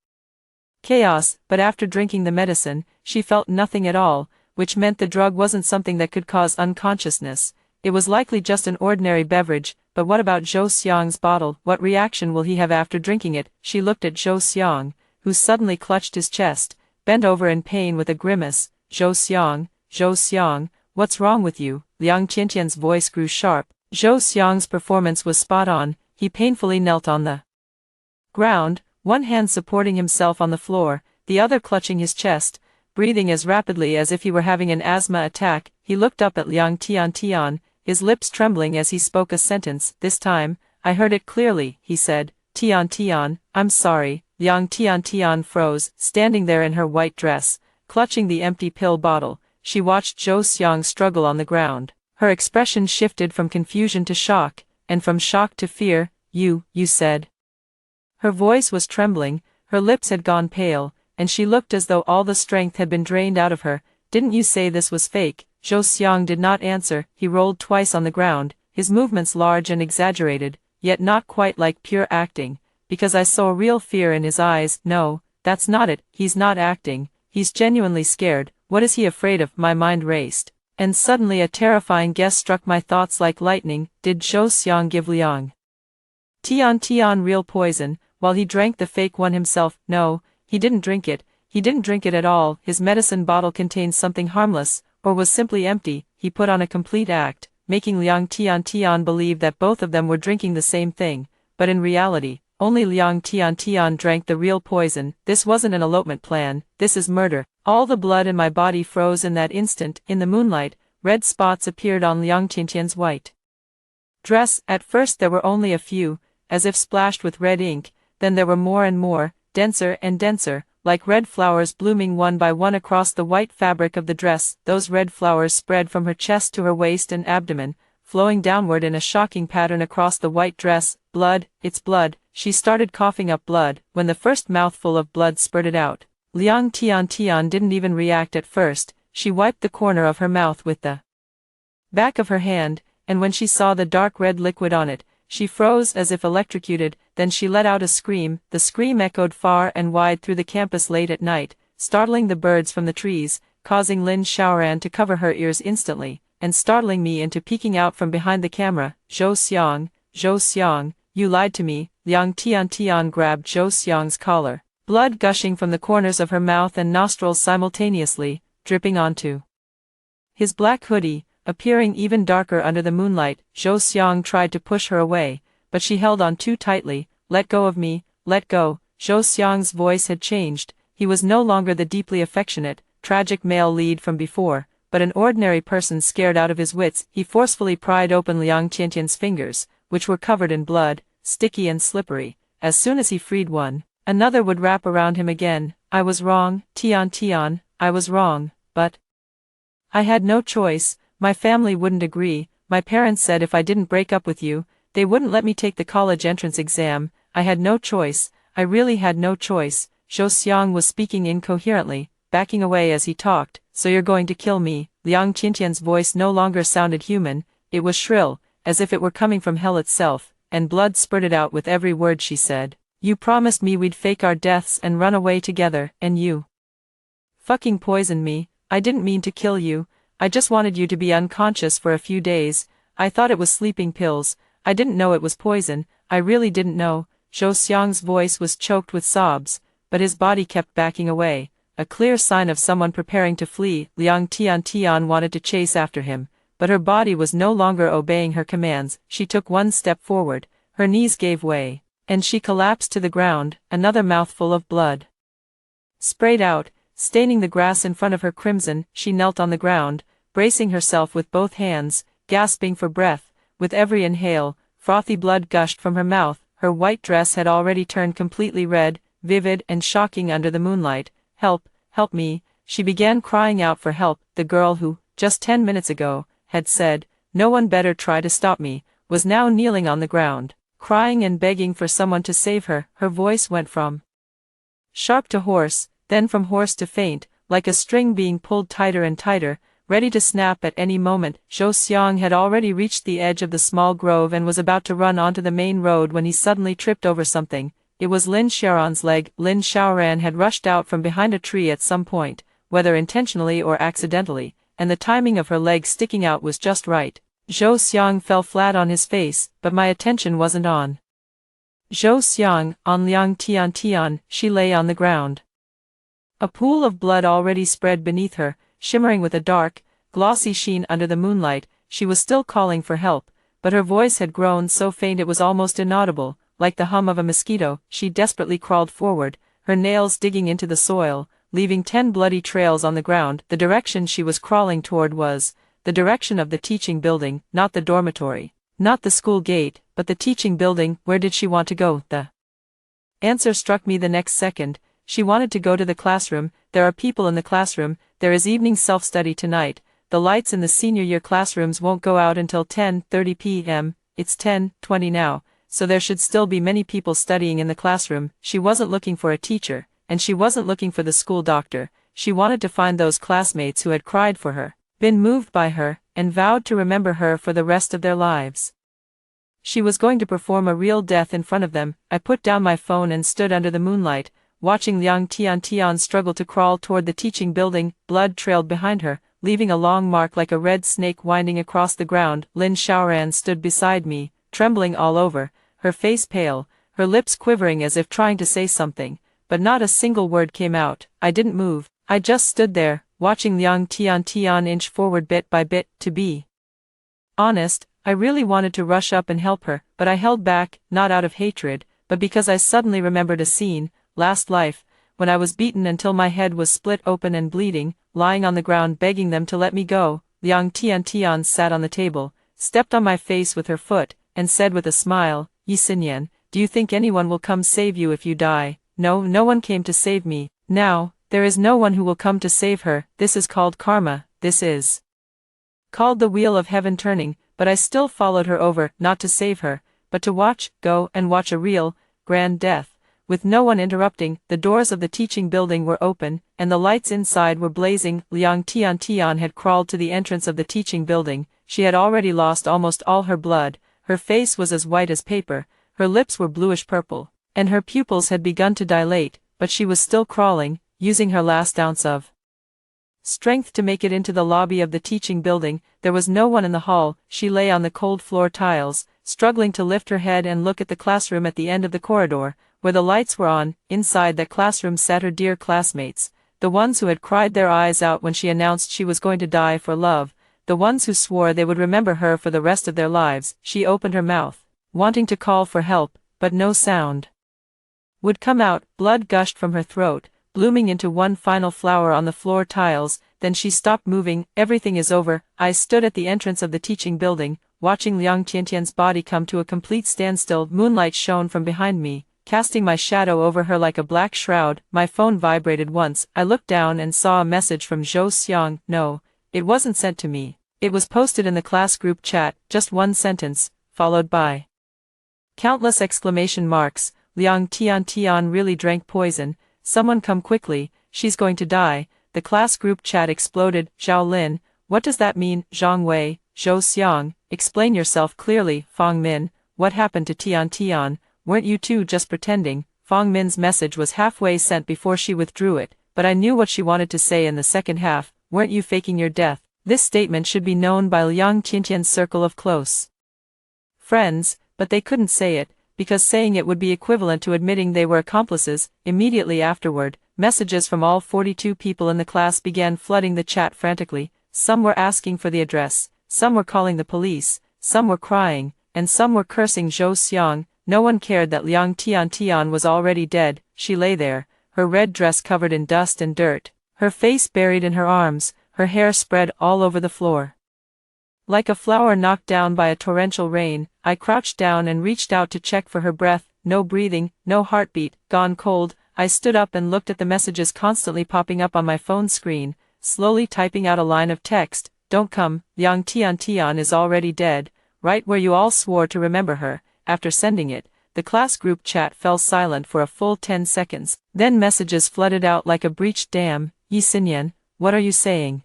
chaos. But after drinking the medicine, she felt nothing at all, which meant the drug wasn't something that could cause unconsciousness. It was likely just an ordinary beverage. But what about Zhou Xiang's bottle? What reaction will he have after drinking it? She looked at Zhou Xiang, who suddenly clutched his chest, bent over in pain with a grimace. Zhou Xiang, what's wrong with you? Liang Tiantian's voice grew sharp. Zhou Xiang's performance was spot on. He painfully knelt on the ground, one hand supporting himself on the floor, the other clutching his chest, breathing as rapidly as if he were having an asthma attack. He looked up at Liang Tian, his lips trembling as he spoke a sentence. This time, I heard it clearly, he said. Tian, I'm sorry. Liang Tian froze, standing there in her white dress, clutching the empty pill bottle. She watched Zhou Xiang struggle on the ground. Her expression shifted from confusion to shock, and from shock to fear. You said. Her voice was trembling, her lips had gone pale, and she looked as though all the strength had been drained out of her. Didn't you say this was fake? Zhou Xiang did not answer. He rolled twice on the ground, his movements large and exaggerated, yet not quite like pure acting, because I saw real fear in his eyes. No, that's not it. He's not acting. He's genuinely scared. What is he afraid of? My mind raced, and suddenly a terrifying guess struck my thoughts like lightning. Did Zhou Xiang give Liang Tian real poison, while he drank the fake one himself? No, he didn't drink it. He didn't drink it at all. His medicine bottle contained something harmless, or was simply empty. He put on a complete act, making Liang Tian believe that both of them were drinking the same thing, but in reality, only Liang Tian drank the real poison. This wasn't an elopement plan, this is murder. All the blood in my body froze in that instant. In the moonlight, red spots appeared on Liang Tian's white dress. At first there were only a few, as if splashed with red ink, then there were more and more, denser and denser, like red flowers blooming one by one across the white fabric of the dress. Those red flowers spread from her chest to her waist and abdomen, flowing downward in a shocking pattern across the white dress. Blood, it's blood. She started coughing up blood. When the first mouthful of blood spurted out, Liang Tian didn't even react at first. She wiped the corner of her mouth with the back of her hand, and when she saw the dark red liquid on it, she froze as if electrocuted. Then she let out a scream. The scream echoed far and wide through the campus late at night, startling the birds from the trees, causing Lin Xiaoran to cover her ears instantly, and startling me into peeking out from behind the camera. Zhou Xiang, you lied to me. Liang Tian grabbed Zhou Xiang's collar, blood gushing from the corners of her mouth and nostrils simultaneously, dripping onto his black hoodie, appearing even darker under the moonlight. Zhou Xiang tried to push her away, but she held on too tightly. Let go of me, let go. Zhou Xiang's voice had changed. He was no longer the deeply affectionate, tragic male lead from before, but an ordinary person scared out of his wits. He forcefully pried open Liang Tian's fingers, which were covered in blood, sticky and slippery. As soon as he freed one, another would wrap around him again. I was wrong, Tian, I was wrong, but I had no choice. My family wouldn't agree. My parents said if I didn't break up with you, they wouldn't let me take the college entrance exam. I had no choice. I really had no choice. Zhou Xiang was speaking incoherently, backing away as he talked. So you're going to kill me? Liang Tian's voice no longer sounded human. It was shrill, as if it were coming from hell itself, and blood spurted out with every word she said. You promised me we'd fake our deaths and run away together, and you fucking poisoned me. I didn't mean to kill you. I just wanted you to be unconscious for a few days. I thought it was sleeping pills. I didn't know it was poison. I really didn't know. Zhou Xiang's voice was choked with sobs, but his body kept backing away, a clear sign of someone preparing to flee. Liang Tian wanted to chase after him, but her body was no longer obeying her commands. She took one step forward, her knees gave way, and she collapsed to the ground. Another mouthful of blood sprayed out, staining the grass in front of her crimson. She knelt on the ground, bracing herself with both hands, gasping for breath. With every inhale, frothy blood gushed from her mouth. Her white dress had already turned completely red, vivid and shocking under the moonlight. Help, help me. She began crying out for help. The girl who, just 10 minutes ago, had said, no one better try to stop me, was now kneeling on the ground, crying and begging for someone to save her. Her voice went from sharp to hoarse, then from hoarse to faint, like a string being pulled tighter and tighter, ready to snap at any moment. Zhou Xiang had already reached the edge of the small grove and was about to run onto the main road when he suddenly tripped over something. It was Lin Xiaoran's leg. Lin Xiaoran had rushed out from behind a tree at some point, whether intentionally or accidentally, and the timing of her leg sticking out was just right. Zhou Xiang fell flat on his face, but my attention wasn't on Zhou Xiang, on Liang Tian. She lay on the ground. A pool of blood already spread beneath her, shimmering with a dark, glossy sheen under the moonlight. She was still calling for help, but her voice had grown so faint it was almost inaudible, like the hum of a mosquito. She desperately crawled forward, her nails digging into the soil, leaving 10 bloody trails on the ground. The direction she was crawling toward was the direction of the teaching building, not the dormitory, not the school gate, but the teaching building. Where did she want to go? The answer struck me the next second. She wanted to go to the classroom. There are people in the classroom. There is evening self-study tonight. The lights in the senior year classrooms won't go out until 10:30 p.m. It's 10:20 now, so there should still be many people studying in the classroom. She wasn't looking for a teacher, and she wasn't looking for the school doctor. She wanted to find those classmates who had cried for her, been moved by her, and vowed to remember her for the rest of their lives. She was going to perform a real death in front of them. I put down my phone and stood under the moonlight, watching Liang Tian struggle to crawl toward the teaching building. Blood trailed behind her, leaving a long mark like a red snake winding across the ground. Lin Xiaoran stood beside me, trembling all over, her face pale, her lips quivering as if trying to say something, but not a single word came out. I didn't move. I just stood there, watching Liang Tian inch forward bit by bit. To be honest, I really wanted to rush up and help her, but I held back, not out of hatred, but because I suddenly remembered a scene, last life, when I was beaten until my head was split open and bleeding, lying on the ground begging them to let me go. Liang Tian sat on the table, stepped on my face with her foot, and said with a smile, Yi Xinyan, do you think anyone will come save you if you die? No, no one came to save me. Now, there is no one who will come to save her. This is called karma, this is called the wheel of heaven turning, but I still followed her over, not to save her, but to go and watch a real, grand death. With no one interrupting, the doors of the teaching building were open, and the lights inside were blazing. Liang Tian had crawled to the entrance of the teaching building. She had already lost almost all her blood, her face was as white as paper, her lips were bluish-purple, and her pupils had begun to dilate, but she was still crawling, using her last ounce of strength to make it into the lobby of the teaching building. There was no one in the hall. She lay on the cold floor tiles, struggling to lift her head and look at the classroom at the end of the corridor, where the lights were on. Inside that classroom sat her dear classmates, the ones who had cried their eyes out when she announced she was going to die for love, the ones who swore they would remember her for the rest of their lives. She opened her mouth, wanting to call for help, but no sound would come out. Blood gushed from her throat, blooming into one final flower on the floor tiles. Then she stopped moving. Everything is over. I stood at the entrance of the teaching building, watching Liang Tiantian's body come to a complete standstill. Moonlight shone from behind me, casting my shadow over her like a black shroud. My phone vibrated once. I looked down and saw a message from Zhou Xiang. No, it wasn't sent to me. It was posted in the class group chat, just one sentence, followed by countless exclamation marks. Liang Tian really drank poison. Someone come quickly, she's going to die. The class group chat exploded. Zhao Lin, what does that mean? Zhang Wei, Zhou Xiang, explain yourself clearly. Fang Min, what happened to Tian? Weren't you two just pretending? Fang Min's message was halfway sent before she withdrew it, but I knew what she wanted to say in the second half. Weren't you faking your death? This statement should be known by Liang Tiantian's circle of close friends, but they couldn't say it, because saying it would be equivalent to admitting they were accomplices. Immediately afterward, messages from all 42 people in the class began flooding the chat frantically. Some were asking for the address, some were calling the police, some were crying, and some were cursing Zhou Xiang. No one cared that Liang Tian was already dead. She lay there, her red dress covered in dust and dirt, her face buried in her arms, her hair spread all over the floor like a flower knocked down by a torrential rain. I crouched down and reached out to check for her breath. No breathing, no heartbeat, gone cold. I stood up and looked at the messages constantly popping up on my phone screen, slowly typing out a line of text. Don't come, Liang Tian is already dead, right where you all swore to remember her. After sending it, the class group chat fell silent for a full 10 seconds. Then messages flooded out like a breached dam. Yi Xinyan, what are you saying?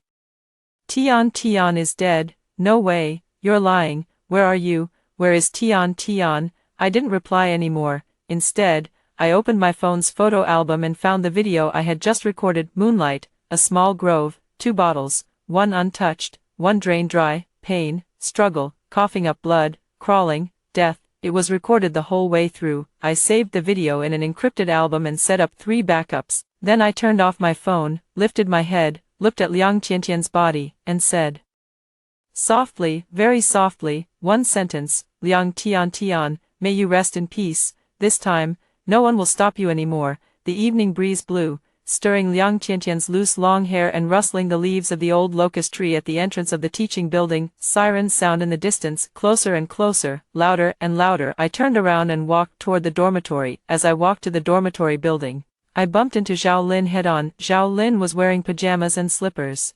Tian is dead. No way, you're lying. Where are you? Where is Tian? I didn't reply anymore. Instead, I opened my phone's photo album and found the video I had just recorded. Moonlight, a small grove, 2 bottles, one untouched, one drained dry, pain, struggle, coughing up blood, crawling, death. It was recorded the whole way through. I saved the video in an encrypted album and set up 3 backups. Then I turned off my phone, lifted my head, looked at Liang Tiantian's body, and said softly, very softly, one sentence, Liang Tian, may you rest in peace. This time, no one will stop you anymore. The evening breeze blew, stirring Liang Tiantian's loose long hair and rustling the leaves of the old locust tree at the entrance of the teaching building. Sirens sound in the distance, closer and closer, louder and louder. I turned around and walked toward the dormitory. As I walked to the dormitory building, I bumped into Zhao Lin head-on. Zhao Lin was wearing pajamas and slippers,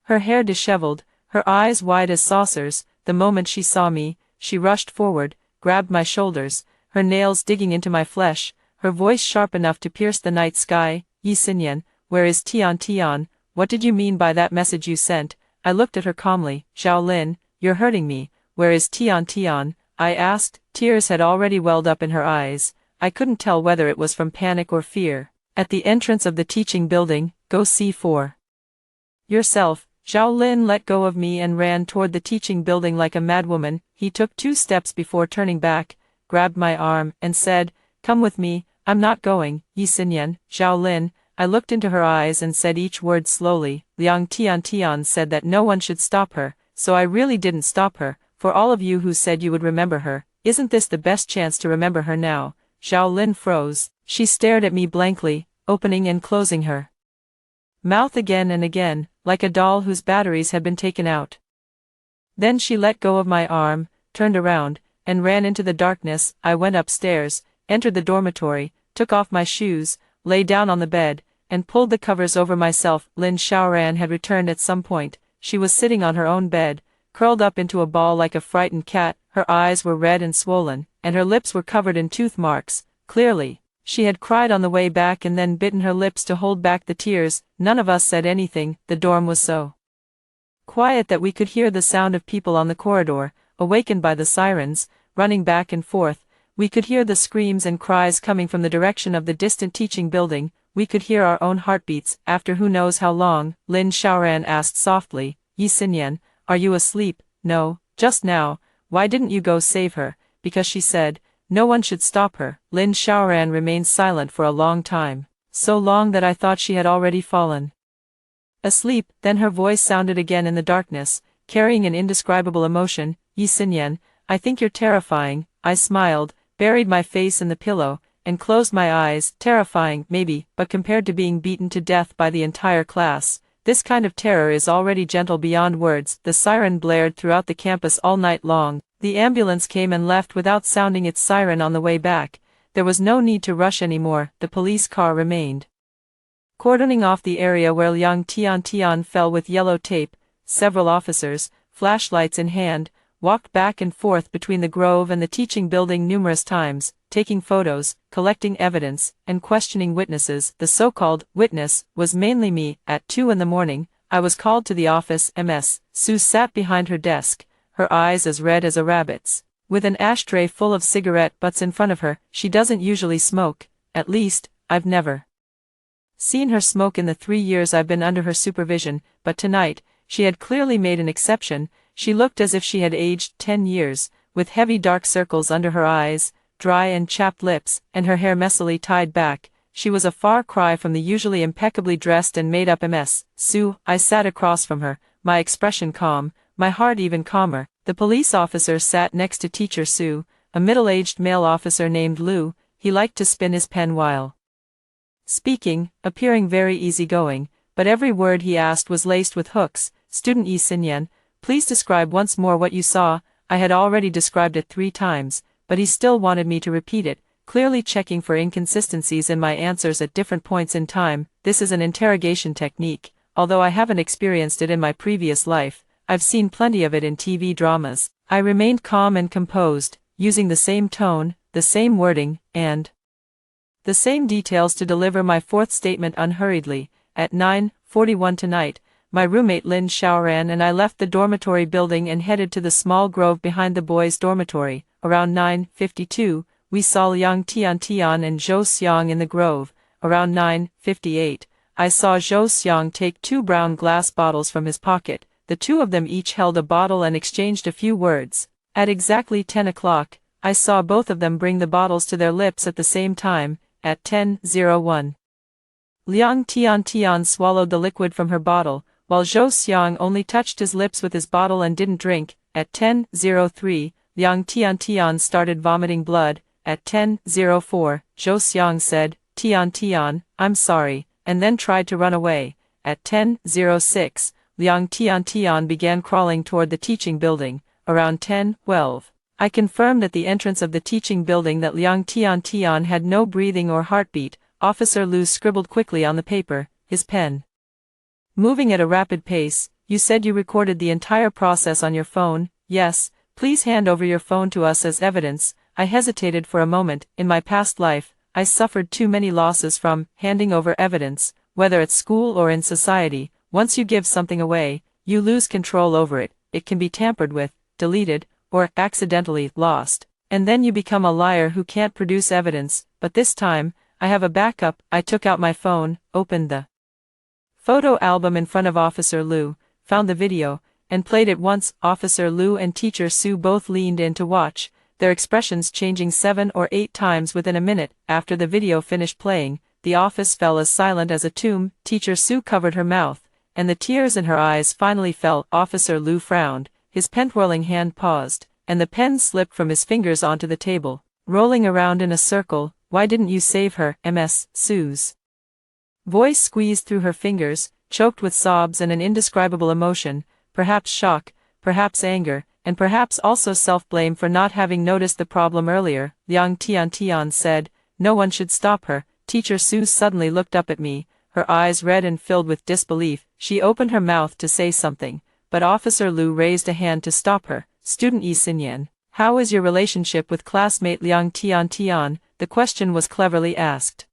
her hair disheveled, her eyes wide as saucers. The moment she saw me, she rushed forward, grabbed my shoulders, her nails digging into my flesh, her voice sharp enough to pierce the night sky. Yi Xinyan, where is Tian? What did you mean by that message you sent? I looked at her calmly. Zhao Lin, you're hurting me. Where is Tian? I asked. Tears had already welled up in her eyes. I couldn't tell whether it was from panic or fear. At the entrance of the teaching building, go see for yourself. Zhao Lin let go of me and ran toward the teaching building like a madwoman. He took 2 steps before turning back, grabbed my arm, and said, come with me. I'm not going. Yi Xinyan, Zhao Lin. I looked into her eyes and said each word slowly. Liang Tian said that no one should stop her, so I really didn't stop her. For all of you who said you would remember her, isn't this the best chance to remember her now? Zhao Lin froze. She stared at me blankly, opening and closing her mouth again and again, like a doll whose batteries had been taken out. Then she let go of my arm, turned around, and ran into the darkness. I went upstairs, entered the dormitory, took off my shoes, lay down on the bed, and pulled the covers over myself. Lin Xiaoran had returned at some point. She was sitting on her own bed, curled up into a ball like a frightened cat. Her eyes were red and swollen, and her lips were covered in tooth marks. Clearly, she had cried on the way back and then bitten her lips to hold back the tears. None of us said anything. The dorm was so quiet that we could hear the sound of people on the corridor, awakened by the sirens, running back and forth. We could hear the screams and cries coming from the direction of the distant teaching building. We could hear our own heartbeats. After who knows how long, Lin Xiaoran asked softly, "Yi Xinyan, are you asleep?" "No, just now." "Why didn't you go save her?" "Because she said no one should stop her." Lin Xiaoran remained silent for a long time, so long that I thought she had already fallen asleep. Then her voice sounded again in the darkness, carrying an indescribable emotion. "Yi Xinyan, I think you're terrifying." I smiled, buried my face in the pillow, and closed my eyes. Terrifying, maybe, but compared to being beaten to death by the entire class, this kind of terror is already gentle beyond words. The siren blared throughout the campus all night long. The ambulance came and left without sounding its siren on the way back. There was no need to rush anymore. The police car remained cordoning off the area where Liang Tian fell with yellow tape. Several officers, flashlights in hand, walked back and forth between the grove and the teaching building numerous times, taking photos, collecting evidence, and questioning witnesses. The so-called witness was mainly me. At 2 in the morning, I was called to the office. Ms. Su sat behind her desk, her eyes as red as a rabbit's, with an ashtray full of cigarette butts in front of her. She doesn't usually smoke, at least, I've never seen her smoke in the 3 years I've been under her supervision, but tonight, she had clearly made an exception. She looked as if she had aged 10 years, with heavy dark circles under her eyes, dry and chapped lips, and her hair messily tied back. She was a far cry from the usually impeccably dressed and made-up Ms. Su. I sat across from her, my expression calm, my heart even calmer. The police officer sat next to Teacher Su, a middle-aged male officer named Lu. He liked to spin his pen while speaking, appearing very easygoing, but every word he asked was laced with hooks. "Student Yi Xinyan, please describe once more what you saw." I had already described it 3 times, but he still wanted me to repeat it, clearly checking for inconsistencies in my answers at different points in time. This is an interrogation technique. Although I haven't experienced it in my previous life, I've seen plenty of it in TV dramas. I remained calm and composed, using the same tone, the same wording, and the same details to deliver my 4th statement unhurriedly. At 9:41 tonight, my roommate Lin Xiaoran and I left the dormitory building and headed to the small grove behind the boys' dormitory. Around 9:52, we saw Liang Tian and Zhou Xiang in the grove. Around 9:58, I saw Zhou Xiang take 2 brown glass bottles from his pocket. The 2 of them each held a bottle and exchanged a few words. At exactly 10 o'clock, I saw both of them bring the bottles to their lips at the same time. At 10:01, Liang Tian swallowed the liquid from her bottle, while Zhou Xiang only touched his lips with his bottle and didn't drink. At 10:03, Liang Tian started vomiting blood. At 10:04, Zhou Xiang said, Tian, I'm sorry," and then tried to run away. At 10:06, Liang Tian began crawling toward the teaching building. Around 10:12, I confirmed at the entrance of the teaching building that Liang Tian had no breathing or heartbeat. Officer Lu scribbled quickly on the paper, his pen moving at a rapid pace. "You said you recorded the entire process on your phone." "Yes." "Please hand over your phone to us as evidence." I hesitated for a moment. In my past life, I suffered too many losses from handing over evidence, whether at school or in society. Once you give something away, you lose control over it. It can be tampered with, deleted, or accidentally lost, and then you become a liar who can't produce evidence. But this time, I have a backup. I took out my phone, opened the photo album in front of Officer Lu, found the video, and played it once. Officer Lu and Teacher Su both leaned in to watch, their expressions changing 7 or 8 times within a minute. After the video finished playing, the office fell as silent as a tomb. Teacher Su covered her mouth, and the tears in her eyes finally fell. Officer Lu frowned, his pen-twirling hand paused, and the pen slipped from his fingers onto the table, rolling around in a circle. Why didn't you save her, Ms. Sue's voice squeezed through her fingers, choked with sobs and an indescribable emotion, perhaps shock, perhaps anger, and perhaps also self-blame for not having noticed the problem earlier. Liang Tian said, "No one should stop her." Teacher Sue suddenly looked up at me, her eyes red and filled with disbelief. She opened her mouth to say something, but Officer Liu raised a hand to stop her. "Student Yi Xinyan, how is your relationship with classmate Liang Tian? The question was cleverly asked.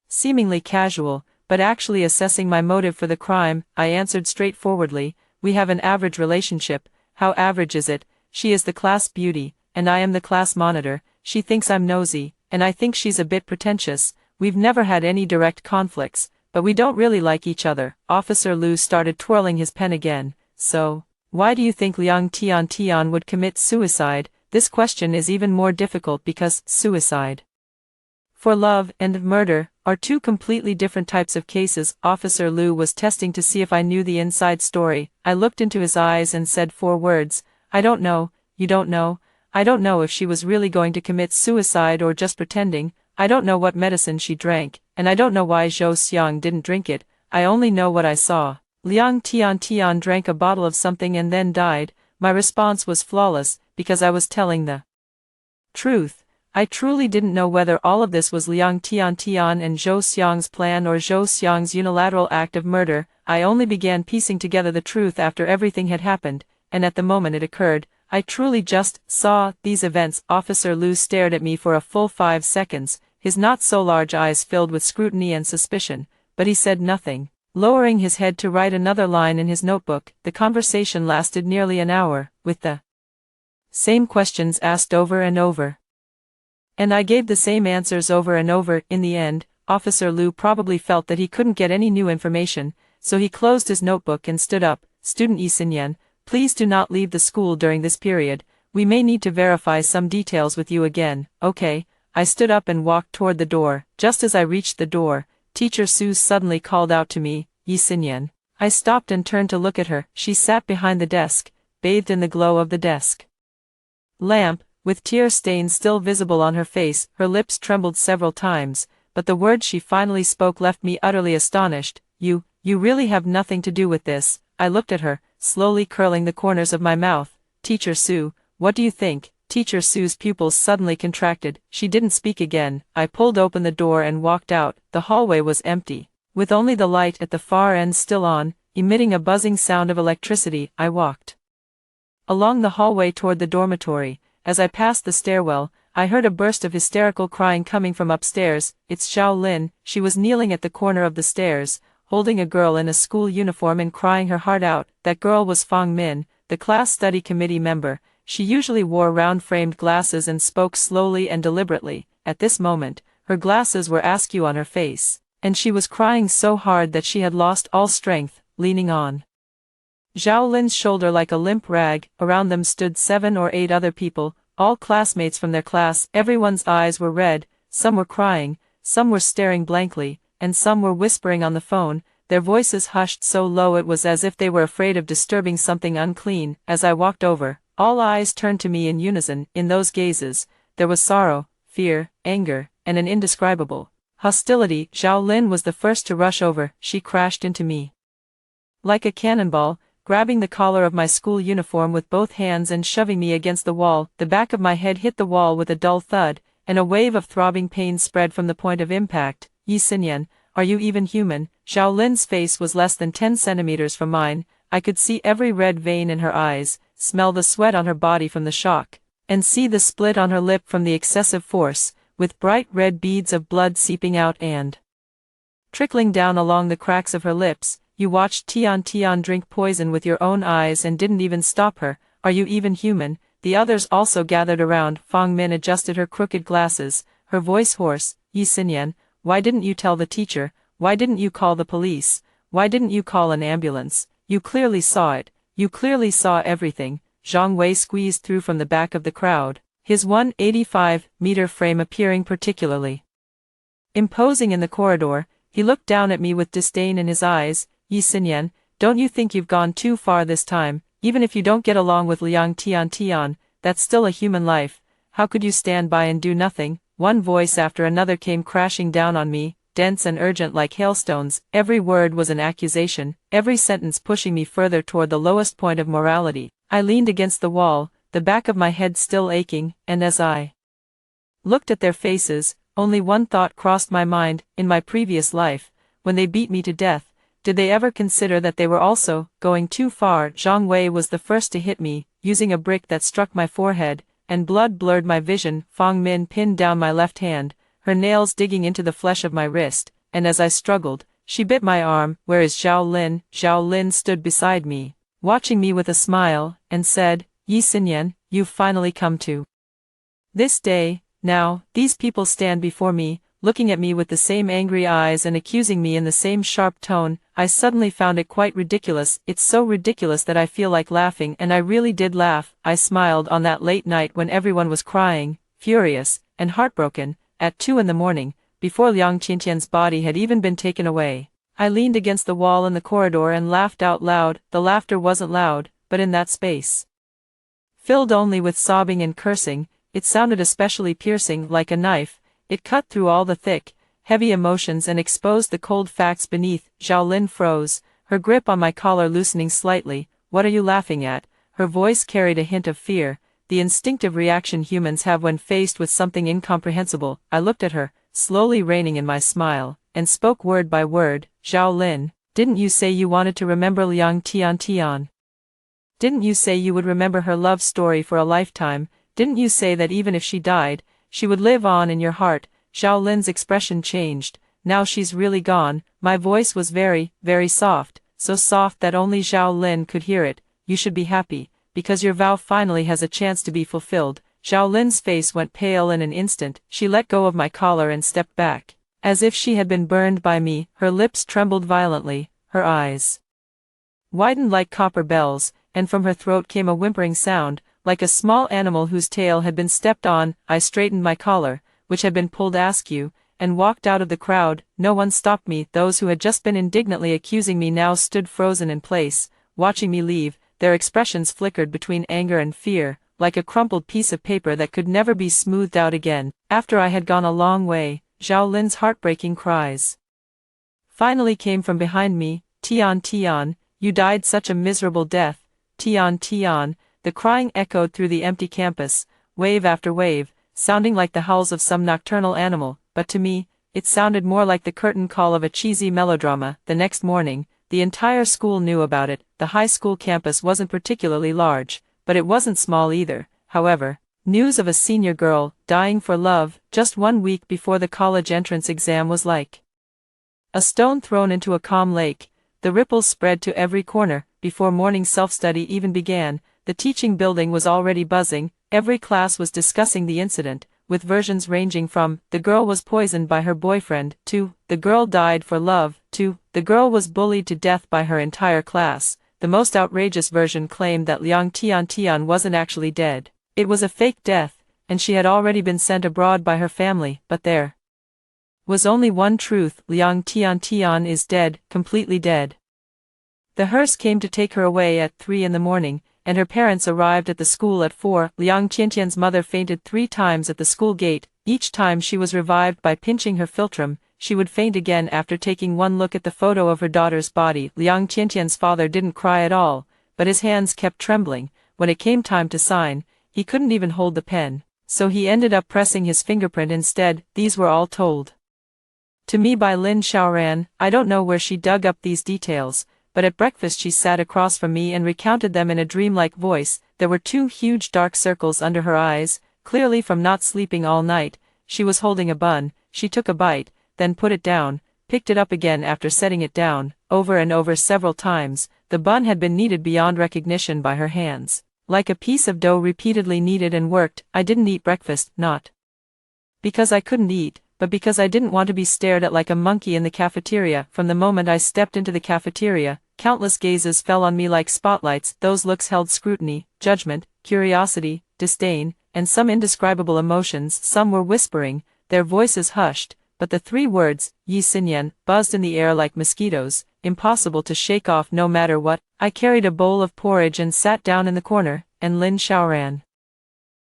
Seemingly casual, but actually assessing my motive for the crime, I answered straightforwardly, "We have an average relationship." "How average is it?" "She is the class beauty, and I am the class monitor. She thinks I'm nosy, and I think she's a bit pretentious. We've never had any direct conflicts, but we don't really like each other." Officer Liu started twirling his pen again. "So, why do you think Liang Tian would commit suicide?" This question is even more difficult because suicide for love and murder are two completely different types of cases. Officer Liu was testing to see if I knew the inside story. I looked into his eyes and said 4 words. "I don't know." "You don't know?" "I don't know if she was really going to commit suicide or just pretending. I don't know what medicine she drank, and I don't know why Zhou Xiang didn't drink it. I only know what I saw. Liang Tian drank a bottle of something and then died." My response was flawless, because I was telling the truth. I truly didn't know whether all of this was Liang Tian and Zhou Xiang's plan or Zhou Xiang's unilateral act of murder. I only began piecing together the truth after everything had happened, and at the moment it occurred, I truly just saw these events. Officer Liu stared at me for a full 5 seconds, his not-so-large eyes filled with scrutiny and suspicion, but he said nothing. Lowering his head to write another line in his notebook, the conversation lasted nearly an hour, with the same questions asked over and over. And I gave the same answers over and over. In the end, Officer Liu probably felt that he couldn't get any new information, so he closed his notebook and stood up. "Student Yi Xinyan, please do not leave the school during this period. We may need to verify some details with you again." "Okay." I stood up and walked toward the door. Just as I reached the door, Teacher Sue suddenly called out to me, "Yi Xinyan." I stopped and turned to look at her. She sat behind the desk, bathed in the glow of the desk lamp, with tear stains still visible on her face. Her lips trembled several times, but the words she finally spoke left me utterly astonished. You really have nothing to do with this." I looked at her, slowly curling the corners of my mouth. "Teacher Sue, what do you think?" Teacher Sue's pupils suddenly contracted. She didn't speak again. I pulled open the door and walked out. The hallway was empty, with only the light at the far end still on, emitting a buzzing sound of electricity. I walked along the hallway toward the dormitory. As I passed the stairwell, I heard a burst of hysterical crying coming from upstairs. "It's Xiao Lin." She was kneeling at the corner of the stairs, holding a girl in a school uniform and crying her heart out. That girl was Fang Min, the class study committee member. She usually wore round-framed glasses and spoke slowly and deliberately. At this moment, her glasses were askew on her face, and she was crying so hard that she had lost all strength, leaning on Zhao Lin's shoulder like a limp rag. Around them stood 7 or 8 other people, all classmates from their class. Everyone's eyes were red, some were crying, some were staring blankly, and some were whispering on the phone, their voices hushed so low it was as if they were afraid of disturbing something unclean. As I walked over, all eyes turned to me in unison. In those gazes, there was sorrow, fear, anger, and an indescribable hostility. Zhao Lin was the first to rush over. She crashed into me like a cannonball, grabbing the collar of my school uniform with both hands and shoving me against the wall. The back of my head hit the wall with a dull thud, and a wave of throbbing pain spread from the point of impact. "Yi Xinyan, are you even human?" Zhao Lin's face was less than 10 centimeters from mine. I could see every red vein in her eyes, smell the sweat on her body from the shock, and see the split on her lip from the excessive force, with bright red beads of blood seeping out and trickling down along the cracks of her lips. "You watched Tian drink poison with your own eyes and didn't even stop her. Are you even human?" The others also gathered around. Fang Min adjusted her crooked glasses, her voice hoarse. "Yi Xinyan, why didn't you tell the teacher? Why didn't you call the police? Why didn't you call an ambulance? You clearly saw it. You clearly saw everything." Zhang Wei squeezed through from the back of the crowd, his 185-meter frame appearing particularly imposing in the corridor. He looked down at me with disdain in his eyes. "Yi Xinyan, don't you think you've gone too far this time?" Even if you don't get along with Liang Tian, that's still a human life. How could you stand by and do nothing? One voice after another came crashing down on me, dense and urgent like hailstones. Every word was an accusation, every sentence pushing me further toward the lowest point of morality. I leaned against the wall, the back of my head still aching, and as I looked at their faces, only one thought crossed my mind. In my previous life, when they beat me to death, did they ever consider that they were also going too far? Zhang Wei was the first to hit me, using a brick that struck my forehead, and blood blurred my vision. Fang Min pinned down my left hand, her nails digging into the flesh of my wrist, and as I struggled, she bit my arm. Where is Zhao Lin? Zhao Lin stood beside me, watching me with a smile, and said, Yi Xinyan, you've finally come to this day. Now, these people stand before me, looking at me with the same angry eyes and accusing me in the same sharp tone. I suddenly found it quite ridiculous. It's so ridiculous that I feel like laughing, and I really did laugh. I smiled on that late night when everyone was crying, furious, and heartbroken, at 2 in the morning, before Liang Tiantian's body had even been taken away. I leaned against the wall in the corridor and laughed out loud. The laughter wasn't loud, but in that space, filled only with sobbing and cursing, it sounded especially piercing, like a knife. It cut through all the thick, heavy emotions and exposed the cold facts beneath. Zhao Lin froze, her grip on my collar loosening slightly. What are you laughing at? Her voice carried a hint of fear, the instinctive reaction humans have when faced with something incomprehensible. I looked at her, slowly reining in my smile, and spoke word by word. Zhao Lin, didn't you say you wanted to remember Liang Tian? Didn't you say you would remember her love story for a lifetime? Didn't you say that even if she died, she would live on in your heart? Zhao Lin's expression changed. Now she's really gone. My voice was very, very soft, so soft that only Zhao Lin could hear it. You should be happy, because your vow finally has a chance to be fulfilled. Zhao Lin's face went pale in an instant. She let go of my collar and stepped back, as if she had been burned by me. Her lips trembled violently, her eyes widened like copper bells, and from her throat came a whimpering sound, like a small animal whose tail had been stepped on. I straightened my collar, which had been pulled askew, and walked out of the crowd. No one stopped me. Those who had just been indignantly accusing me now stood frozen in place, watching me leave. Their expressions flickered between anger and fear, like a crumpled piece of paper that could never be smoothed out again. After I had gone a long way, Zhao Lin's heartbreaking cries finally came from behind me. Tian, you died such a miserable death. Tian, the crying echoed through the empty campus, wave after wave, sounding like the howls of some nocturnal animal, but to me, it sounded more like the curtain call of a cheesy melodrama. The next morning, the entire school knew about it. The high school campus wasn't particularly large, but it wasn't small either. However, news of a senior girl dying for love just 1 week before the college entrance exam was like a stone thrown into a calm lake. The ripples spread to every corner. Before morning self-study even began, the teaching building was already buzzing. Every class was discussing the incident, with versions ranging from, the girl was poisoned by her boyfriend, to, the girl died for love, to, the girl was bullied to death by her entire class. The most outrageous version claimed that Liang Tian wasn't actually dead. It was a fake death, and she had already been sent abroad by her family. But there was only one truth: Liang Tian is dead, completely dead. The hearse came to take her away at 3 in the morning, and her parents arrived at the school at 4. Liang Tiantian's mother fainted 3 times at the school gate. Each time she was revived by pinching her philtrum. She would faint again after taking one look at the photo of her daughter's body. Liang Tiantian's father didn't cry at all, but his hands kept trembling. When it came time to sign, he couldn't even hold the pen, so he ended up pressing his fingerprint instead. These were all told to me by Lin Xiaoran. I don't know where she dug up these details, but at breakfast she sat across from me and recounted them in a dreamlike voice. There were 2 huge dark circles under her eyes, clearly from not sleeping all night. She was holding a bun. She took a bite, then put it down, picked it up again after setting it down, over and over several times. The bun had been kneaded beyond recognition by her hands, like a piece of dough repeatedly kneaded and worked. I didn't eat breakfast, not because I couldn't eat, but because I didn't want to be stared at like a monkey in the cafeteria. From the moment I stepped into the cafeteria, countless gazes fell on me like spotlights. Those looks held scrutiny, judgment, curiosity, disdain, and some indescribable emotions. Some were whispering, their voices hushed, but the 3 words, Yi Xinyan, buzzed in the air like mosquitoes, impossible to shake off no matter what. I carried a bowl of porridge and sat down in the corner, and Lin Xiaoran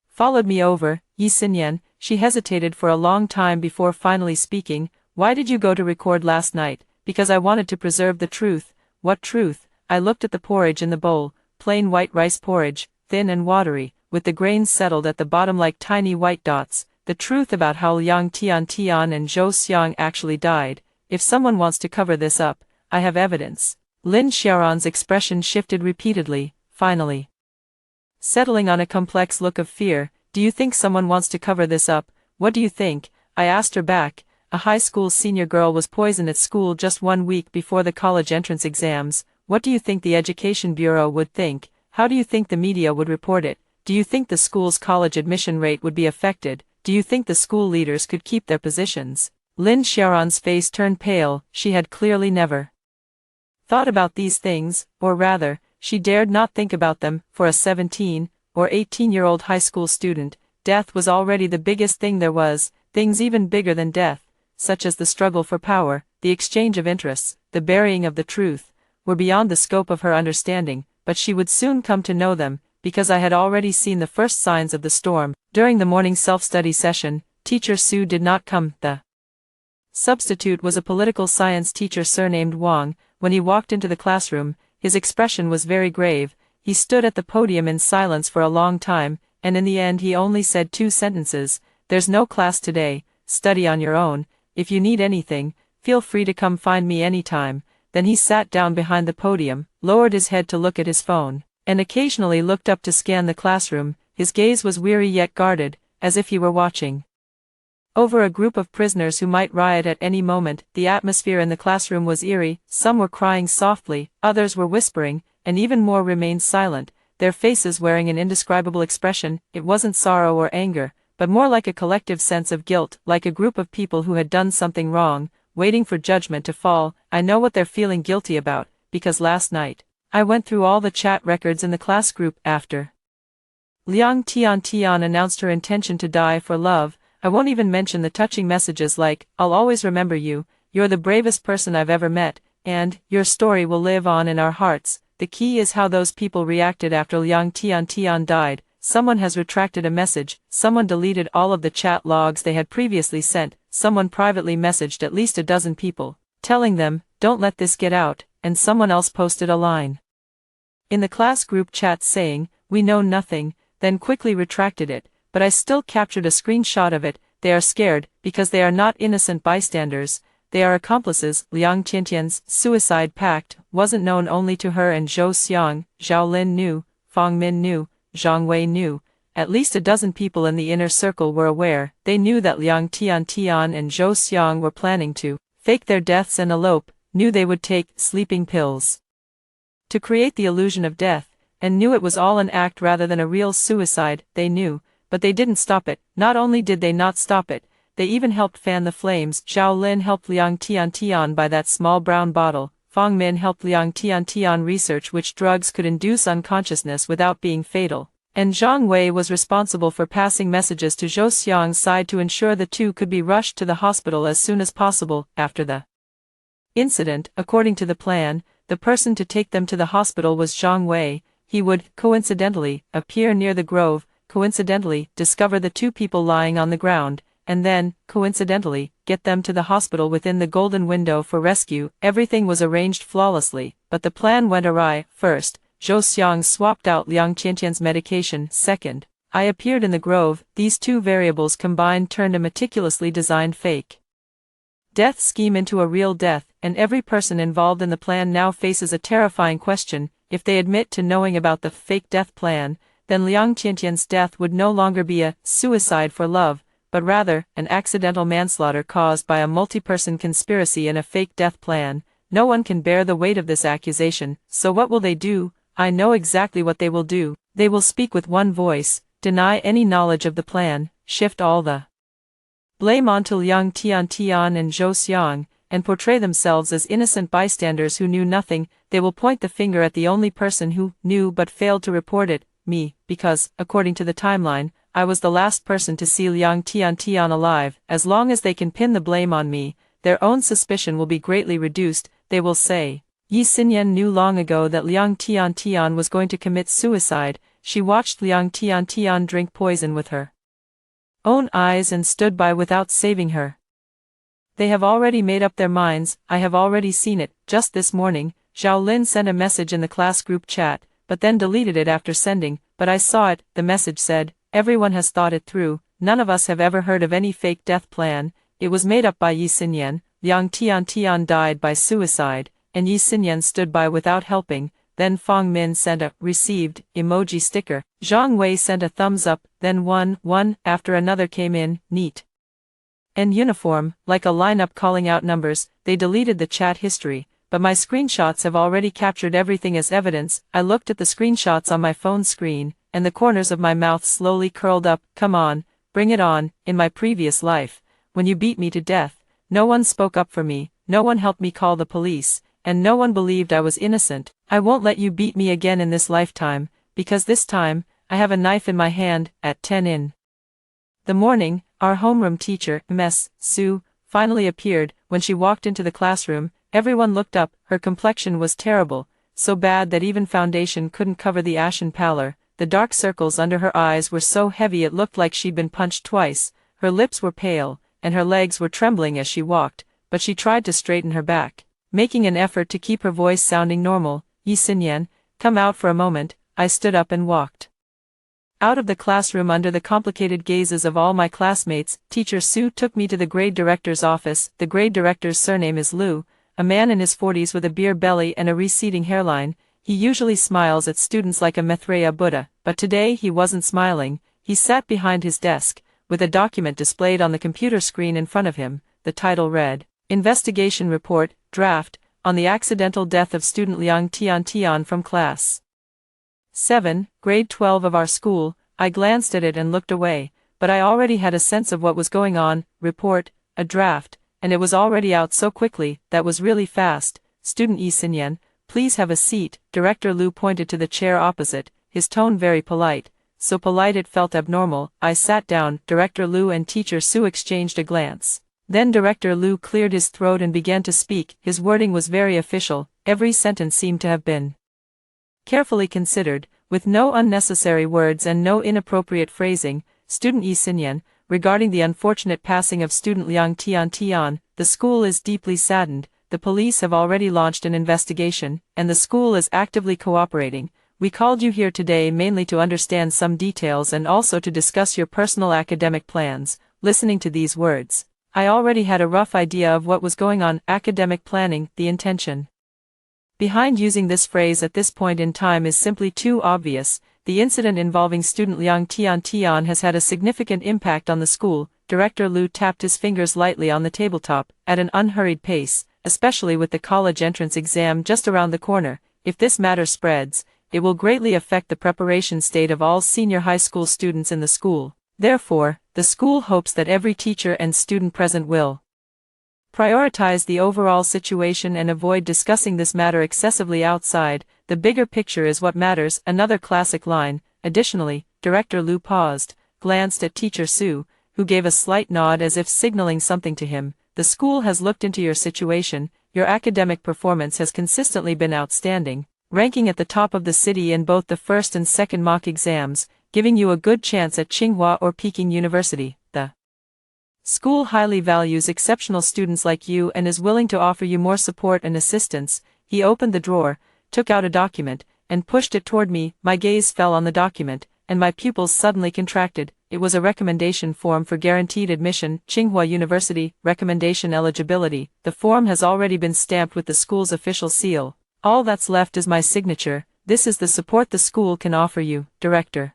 followed me over. Yi Xinyan, she hesitated for a long time before finally speaking. Why did you go to record last night? Because I wanted to preserve the truth. What truth? I looked at the porridge in the bowl, plain white rice porridge, thin and watery, with the grains settled at the bottom like tiny white dots. The truth about how Liang Tian and Zhou Xiang actually died. If someone wants to cover this up, I have evidence. Lin Xiaoran's expression shifted repeatedly, finally settling on a complex look of fear. Do you think someone wants to cover this up? What do you think? I asked her back. A high school senior girl was poisoned at school just 1 week before the college entrance exams. What do you think the Education Bureau would think? How do you think the media would report it? Do you think the school's college admission rate would be affected? Do you think the school leaders could keep their positions? Lin Xiaoran's face turned pale. She had clearly never thought about these things, or rather, she dared not think about them. For a 17 or 18-year-old high school student, death was already the biggest thing there was. Things even bigger than death, such as the struggle for power, the exchange of interests, the burying of the truth, were beyond the scope of her understanding, but she would soon come to know them, because I had already seen the first signs of the storm. During the morning self-study session, Teacher Su did not come. The substitute was a political science teacher surnamed Wang. When he walked into the classroom, his expression was very grave. He stood at the podium in silence for a long time, and in the end he only said 2 sentences. There's no class today, study on your own. If you need anything, feel free to come find me anytime. Then he sat down behind the podium, lowered his head to look at his phone, and occasionally looked up to scan the classroom. His gaze was weary yet guarded, as if he were watching over a group of prisoners who might riot at any moment. The atmosphere in the classroom was eerie. Some were crying softly, others were whispering, and even more remained silent, their faces wearing an indescribable expression. It wasn't sorrow or anger, but more like a collective sense of guilt, like a group of people who had done something wrong, waiting for judgment to fall. I know what they're feeling guilty about, because last night, I went through all the chat records in the class group. After Liang Tian announced her intention to die for love, I won't even mention the touching messages like, "I'll always remember you, you're the bravest person I've ever met," and, "Your story will live on in our hearts." The key is how those people reacted after Liang Tian died. Someone has retracted a message, someone deleted all of the chat logs they had previously sent, someone privately messaged at least a dozen people, telling them, "Don't let this get out," and someone else posted a line in the class group chat saying, "We know nothing," then quickly retracted it, but I still captured a screenshot of it. They are scared, because they are not innocent bystanders, they are accomplices. Liang Tiantian's suicide pact wasn't known only to her and Zhou Xiang. Zhao Lin knew, Fang Min knew, Zhang Wei knew. At least a dozen people in the inner circle were aware. They knew that Liang Tian and Zhou Xiang were planning to fake their deaths and elope, knew they would take sleeping pills to create the illusion of death, and knew it was all an act rather than a real suicide. They knew, but they didn't stop it. Not only did they not stop it, they even helped fan the flames. Zhao Lin helped Liang Tian buy that small brown bottle. Fang Min helped Liang Tian research which drugs could induce unconsciousness without being fatal. And Zhang Wei was responsible for passing messages to Zhou Xiang's side to ensure the two could be rushed to the hospital as soon as possible. After the incident, according to the plan, the person to take them to the hospital was Zhang Wei. He would, coincidentally, appear near the grove, coincidentally, discover the 2 people lying on the ground, and then, coincidentally, get them to the hospital within the golden window for rescue. Everything was arranged flawlessly, but the plan went awry. First, Zhou Xiang swapped out Liang Tiantian's medication. Second, I appeared in the grove. These 2 variables combined turned a meticulously designed fake death scheme into a real death, and every person involved in the plan now faces a terrifying question. If they admit to knowing about the fake death plan, then Liang Tiantian's death would no longer be a suicide for love, but rather an accidental manslaughter caused by a multi-person conspiracy in a fake death plan. No one can bear the weight of this accusation, so what will they do? I know exactly what they will do. They will speak with one voice, deny any knowledge of the plan, shift all the blame onto Liang Tian and Zhou Xiang, and portray themselves as innocent bystanders who knew nothing. They will point the finger at the only person who knew but failed to report it, me, because, according to the timeline, I was the last person to see Liang Tian alive. As long as they can pin the blame on me, their own suspicion will be greatly reduced. They will say, Yi Xinyan knew long ago that Liang Tian was going to commit suicide. She watched Liang Tian drink poison with her own eyes and stood by without saving her. They have already made up their minds. I have already seen it. Just this morning, Zhao Lin sent a message in the class group chat, but then deleted it after sending. But I saw it. The message said, "Everyone has thought it through. None of us have ever heard of any fake death plan. It was made up by Yi Xinyan. Liang Tian died by suicide, and Yi Xinyan stood by without helping." Then Fang Min sent a received emoji sticker. Zhang Wei sent a thumbs up, then one after another came in, neat and uniform, like a lineup calling out numbers. They deleted the chat history, but my screenshots have already captured everything as evidence. I looked at the screenshots on my phone screen, and the corners of my mouth slowly curled up. Come on, bring it on. In my previous life, when you beat me to death, no one spoke up for me, no one helped me call the police, and no one believed I was innocent. I won't let you beat me again in this lifetime, because this time, I have a knife in my hand. At 10 in the morning, our homeroom teacher, Ms. Su, finally appeared. When she walked into the classroom, everyone looked up. Her complexion was terrible, so bad that even foundation couldn't cover the ashen pallor. The dark circles under her eyes were so heavy it looked like she'd been punched twice. Her lips were pale, and her legs were trembling as she walked, but she tried to straighten her back, making an effort to keep her voice sounding normal. Yi Xinyan, come out for a moment. I stood up and walked out of the classroom under the complicated gazes of all my classmates. Teacher Su took me to the grade director's office. The grade director's surname is Liu, a man in his 40s with a beer belly and a receding hairline. He usually smiles at students like a Maitreya Buddha, but today he wasn't smiling. He sat behind his desk, with a document displayed on the computer screen in front of him. The title read, Investigation Report, Draft, on the accidental death of student Liang Tian from Class 7, Grade 12 of our school. I glanced at it and looked away, but I already had a sense of what was going on. Report, a draft, and it was already out so quickly. That was really fast. Student Yi Xinyan, please have a seat. Director Liu pointed to the chair opposite, his tone very polite, so polite it felt abnormal. I sat down. Director Liu and Teacher Su exchanged a glance. Then Director Liu cleared his throat and began to speak. His wording was very official. Every sentence seemed to have been carefully considered, with no unnecessary words and no inappropriate phrasing. Student Yi Xinyan, regarding the unfortunate passing of student Liang Tian, the school is deeply saddened. The police have already launched an investigation, and the school is actively cooperating. We called you here today mainly to understand some details and also to discuss your personal academic plans. Listening to these words, I already had a rough idea of what was going on. Academic planning, the intention behind using this phrase at this point in time is simply too obvious. The incident involving student Liang Tian has had a significant impact on the school. Director Liu tapped his fingers lightly on the tabletop, at an unhurried pace, especially with the college entrance exam just around the corner. If this matter spreads, it will greatly affect the preparation state of all senior high school students in the school. Therefore, the school hopes that every teacher and student present will prioritize the overall situation and avoid discussing this matter excessively outside. The bigger picture is what matters. Another classic line. Additionally, Director Liu paused, glanced at Teacher Su, who gave a slight nod as if signaling something to him. The school has looked into your situation. Your academic performance has consistently been outstanding, ranking at the top of the city in both the first and second mock exams, giving you a good chance at Tsinghua or Peking University. The school highly values exceptional students like you and is willing to offer you more support and assistance. He opened the drawer, took out a document, and pushed it toward me. My gaze fell on the document, and my pupils suddenly contracted. It was a recommendation form for guaranteed admission, Tsinghua University, recommendation eligibility. The form has already been stamped with the school's official seal. All that's left is my signature. This is the support the school can offer you, Director.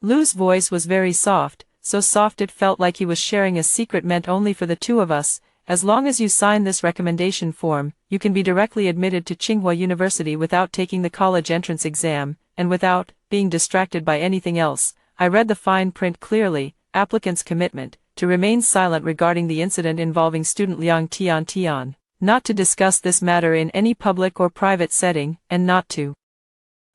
Liu's voice was very soft, so soft it felt like he was sharing a secret meant only for the two of us. As long as you sign this recommendation form, you can be directly admitted to Tsinghua University without taking the college entrance exam, and without being distracted by anything else. I read the fine print clearly. Applicant's commitment to remain silent regarding the incident involving student Liang Tian, not to discuss this matter in any public or private setting, and not to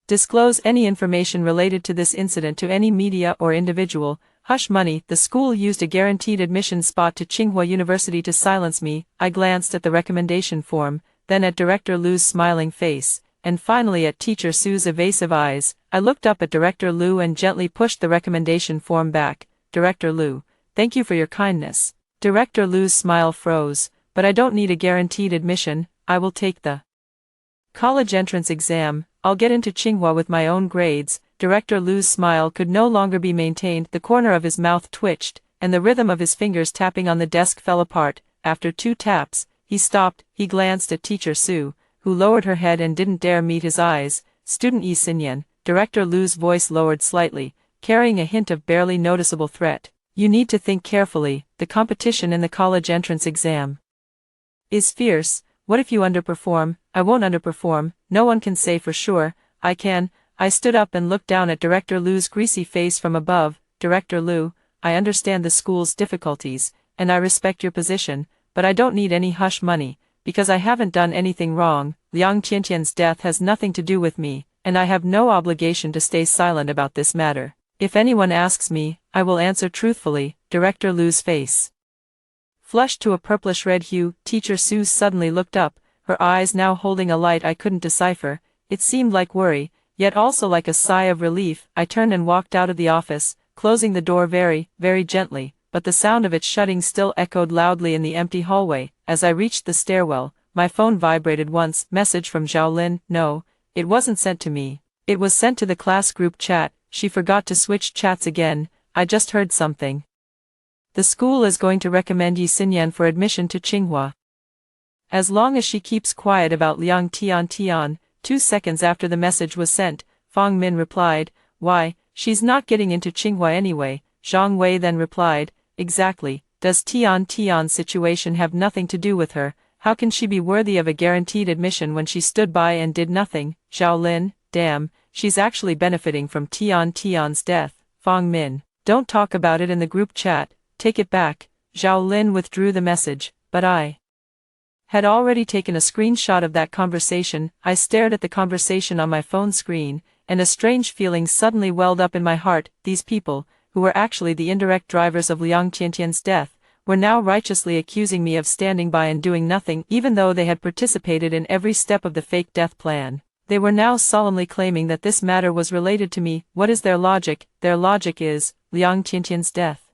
disclose any information related to this incident to any media or individual. Hush money. The school used a guaranteed admission spot to Tsinghua University to silence me. I glanced at the recommendation form. then at Director Lu's smiling face, and finally at Teacher Sue's evasive eyes. I looked up at Director Lu and gently pushed the recommendation form back. Director Lu, thank you for your kindness. Director Lu's smile froze, but I don't need a guaranteed admission, I will take the college entrance exam, I'll get into Tsinghua with my own grades. Director Lu's smile could no longer be maintained, the corner of his mouth twitched, and the rhythm of his fingers tapping on the desk fell apart. After 2 taps, he stopped. He glanced at Teacher Sue, who lowered her head and didn't dare meet his eyes. Student Yi Xinyan, Director Lu's voice lowered slightly, carrying a hint of barely noticeable threat. You need to think carefully, the competition in the college entrance exam is fierce. What if you underperform? I won't underperform, no one can say for sure. I can. I stood up and looked down at Director Lu's greasy face from above. Director Lu, I understand the school's difficulties, and I respect your position, but I don't need any hush money, because I haven't done anything wrong. Liang Qianqian's death has nothing to do with me, and I have no obligation to stay silent about this matter. If anyone asks me, I will answer truthfully. Director Lu's face flushed to a purplish-red hue. Teacher Sue suddenly looked up, her eyes now holding a light I couldn't decipher. It seemed like worry, yet also like a sigh of relief. I turned and walked out of the office, closing the door very, very gently, but the sound of its shutting still echoed loudly in the empty hallway. As I reached the stairwell, my phone vibrated once. Message from Zhaolin. No, it wasn't sent to me. It was sent to the class group chat. She forgot to switch chats again. I just heard something. The school is going to recommend Yi Xinyan for admission to Tsinghua. As long as she keeps quiet about Liang Tian. 2 seconds after the message was sent, Fang Min replied, why, she's not getting into Tsinghua anyway. Zhang Wei then replied, exactly, does Tian's situation have nothing to do with her? How can she be worthy of a guaranteed admission when she stood by and did nothing? Zhaolin, damn, she's actually benefiting from Tian's death. Fang Min, don't talk about it in the group chat, take it back. Zhaolin withdrew the message, but I had already taken a screenshot of that conversation. I stared at the conversation on my phone screen, and a strange feeling suddenly welled up in my heart. These people, who were actually the indirect drivers of Liang Qianqian's death, were now righteously accusing me of standing by and doing nothing, even though they had participated in every step of the fake death plan. They were now solemnly claiming that this matter was related to me. What is their logic? Their logic is, Liang Qianqian's death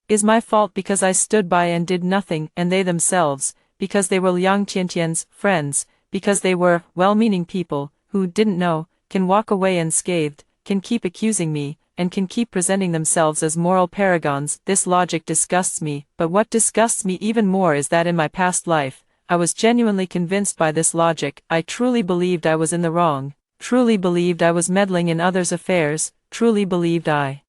is my fault because I stood by and did nothing, and they themselves, because they were Liang Qianqian's friends, because they were well-meaning people, who didn't know, can walk away unscathed, can keep accusing me, and can keep presenting themselves as moral paragons. This logic disgusts me, but what disgusts me even more is that in my past life, I was genuinely convinced by this logic. I truly believed I was in the wrong, truly believed I was meddling in others' affairs, truly believed I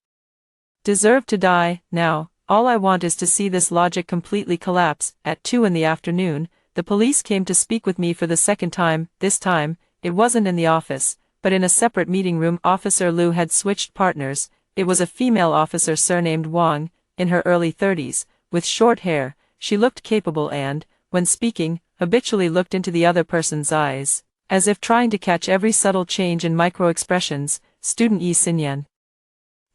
deserved to die. Now, all I want is to see this logic completely collapse. At 2 in the afternoon, the police came to speak with me for the second time. This time, it wasn't in the office, but in a separate meeting room. Officer Lu had switched partners. It was a female officer surnamed Wang, in her early 30s, with short hair. She looked capable and, when speaking, habitually looked into the other person's eyes, as if trying to catch every subtle change in micro-expressions. Student Yi Xinyan.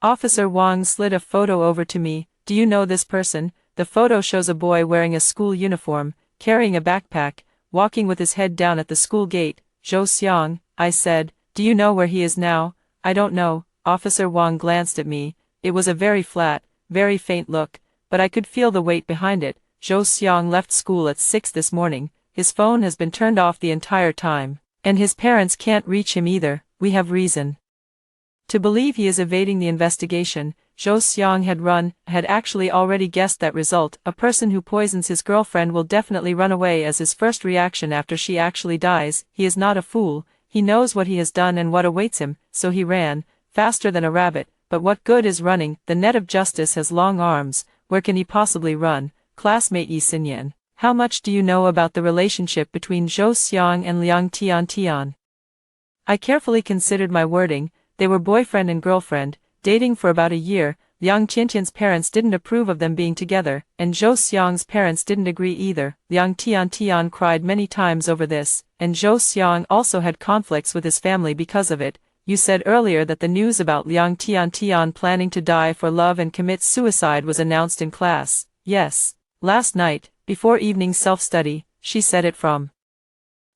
Officer Wang slid a photo over to me. Do you know this person? The photo shows a boy wearing a school uniform, carrying a backpack, walking with his head down at the school gate. Zhou Xiang, I said, do you know where he is now? I don't know. Officer Wang glanced at me. It was a very flat, very faint look, but I could feel the weight behind it. Zhou Xiang left school at 6 this morning. His phone has been turned off the entire time, and his parents can't reach him either. We have reason to believe he is evading the investigation. Zhou Xiang had actually already guessed that result. A person who poisons his girlfriend will definitely run away as his first reaction after she actually dies. He is not a fool, he knows what he has done and what awaits him, so he ran, faster than a rabbit. But what good is running? The net of justice has long arms, where can he possibly run? Classmate Yi Xinyan, how much do you know about the relationship between Zhou Xiang and Liang Tian? I carefully considered my wording. They were boyfriend and girlfriend, dating for about a year. Liang Qianqian's parents didn't approve of them being together, and Zhou Xiang's parents didn't agree either. Liang Tian cried many times over this, and Zhou Xiang also had conflicts with his family because of it. You said earlier that the news about Liang Tian planning to die for love and commit suicide was announced in class. Yes. Last night, before evening self-study, she said it from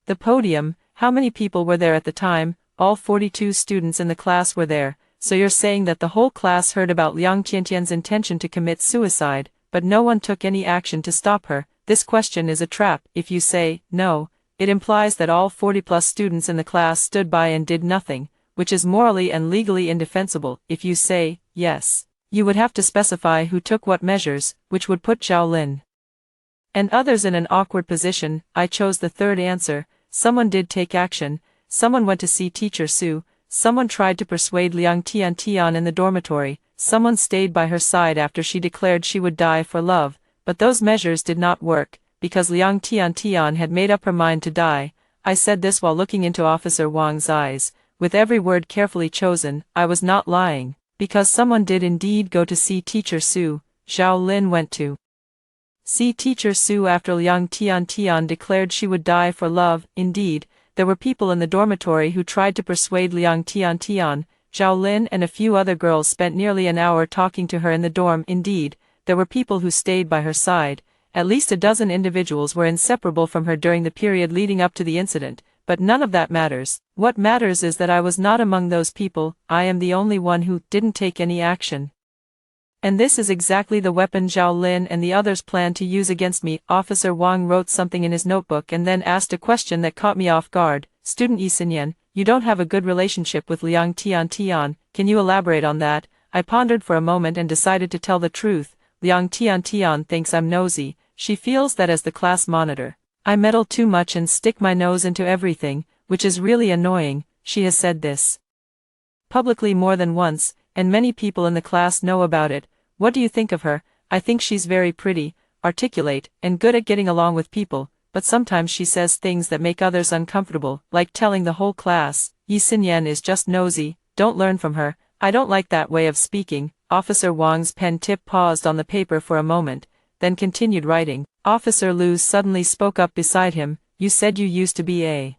The podium, how many people were there at the time? All 42 students in the class were there, so you're saying that the whole class heard about Liang Qiantian's intention to commit suicide, but no one took any action to stop her. This question is a trap. If you say, no, it implies that all 40+ students in the class stood by and did nothing, which is morally and legally indefensible. If you say, yes, you would have to specify who took what measures, which would put Zhao Lin and others in an awkward position. I chose the third answer. Someone did take action. Someone went to see Teacher Su. Someone tried to persuade Liang Tiantian in the dormitory. Someone stayed by her side after she declared she would die for love, but those measures did not work, because Liang Tiantian had made up her mind to die. I said this while looking into Officer Wang's eyes, with every word carefully chosen. I was not lying, because someone did indeed go to see Teacher Su. Zhao Lin went to see Teacher Su after Liang Tiantian declared she would die for love. Indeed, there were people in the dormitory who tried to persuade Liang Tiantian. Zhao Lin and a few other girls spent nearly an hour talking to her in the dorm. Indeed, there were people who stayed by her side. At least a dozen individuals were inseparable from her during the period leading up to the incident, but none of that matters. What matters is that I was not among those people. I am the only one who didn't take any action. And this is exactly the weapon Zhao Lin and the others planned to use against me. Officer Wang wrote something in his notebook and then asked a question that caught me off guard. Student Yi Xinyan, you don't have a good relationship with Liang Tiantian, can you elaborate on that? I pondered for a moment and decided to tell the truth. Liang Tiantian thinks I'm nosy. She feels that as the class monitor, I meddle too much and stick my nose into everything, which is really annoying. She has said this publicly more than once, and many people in the class know about it. What do you think of her? I think she's very pretty, articulate, and good at getting along with people, but sometimes she says things that make others uncomfortable, like telling the whole class, Yi Xinyan is just nosy, don't learn from her. I don't like that way of speaking. Officer Wang's pen tip paused on the paper for a moment, then continued writing. Officer Lu suddenly spoke up beside him. You said you used to be a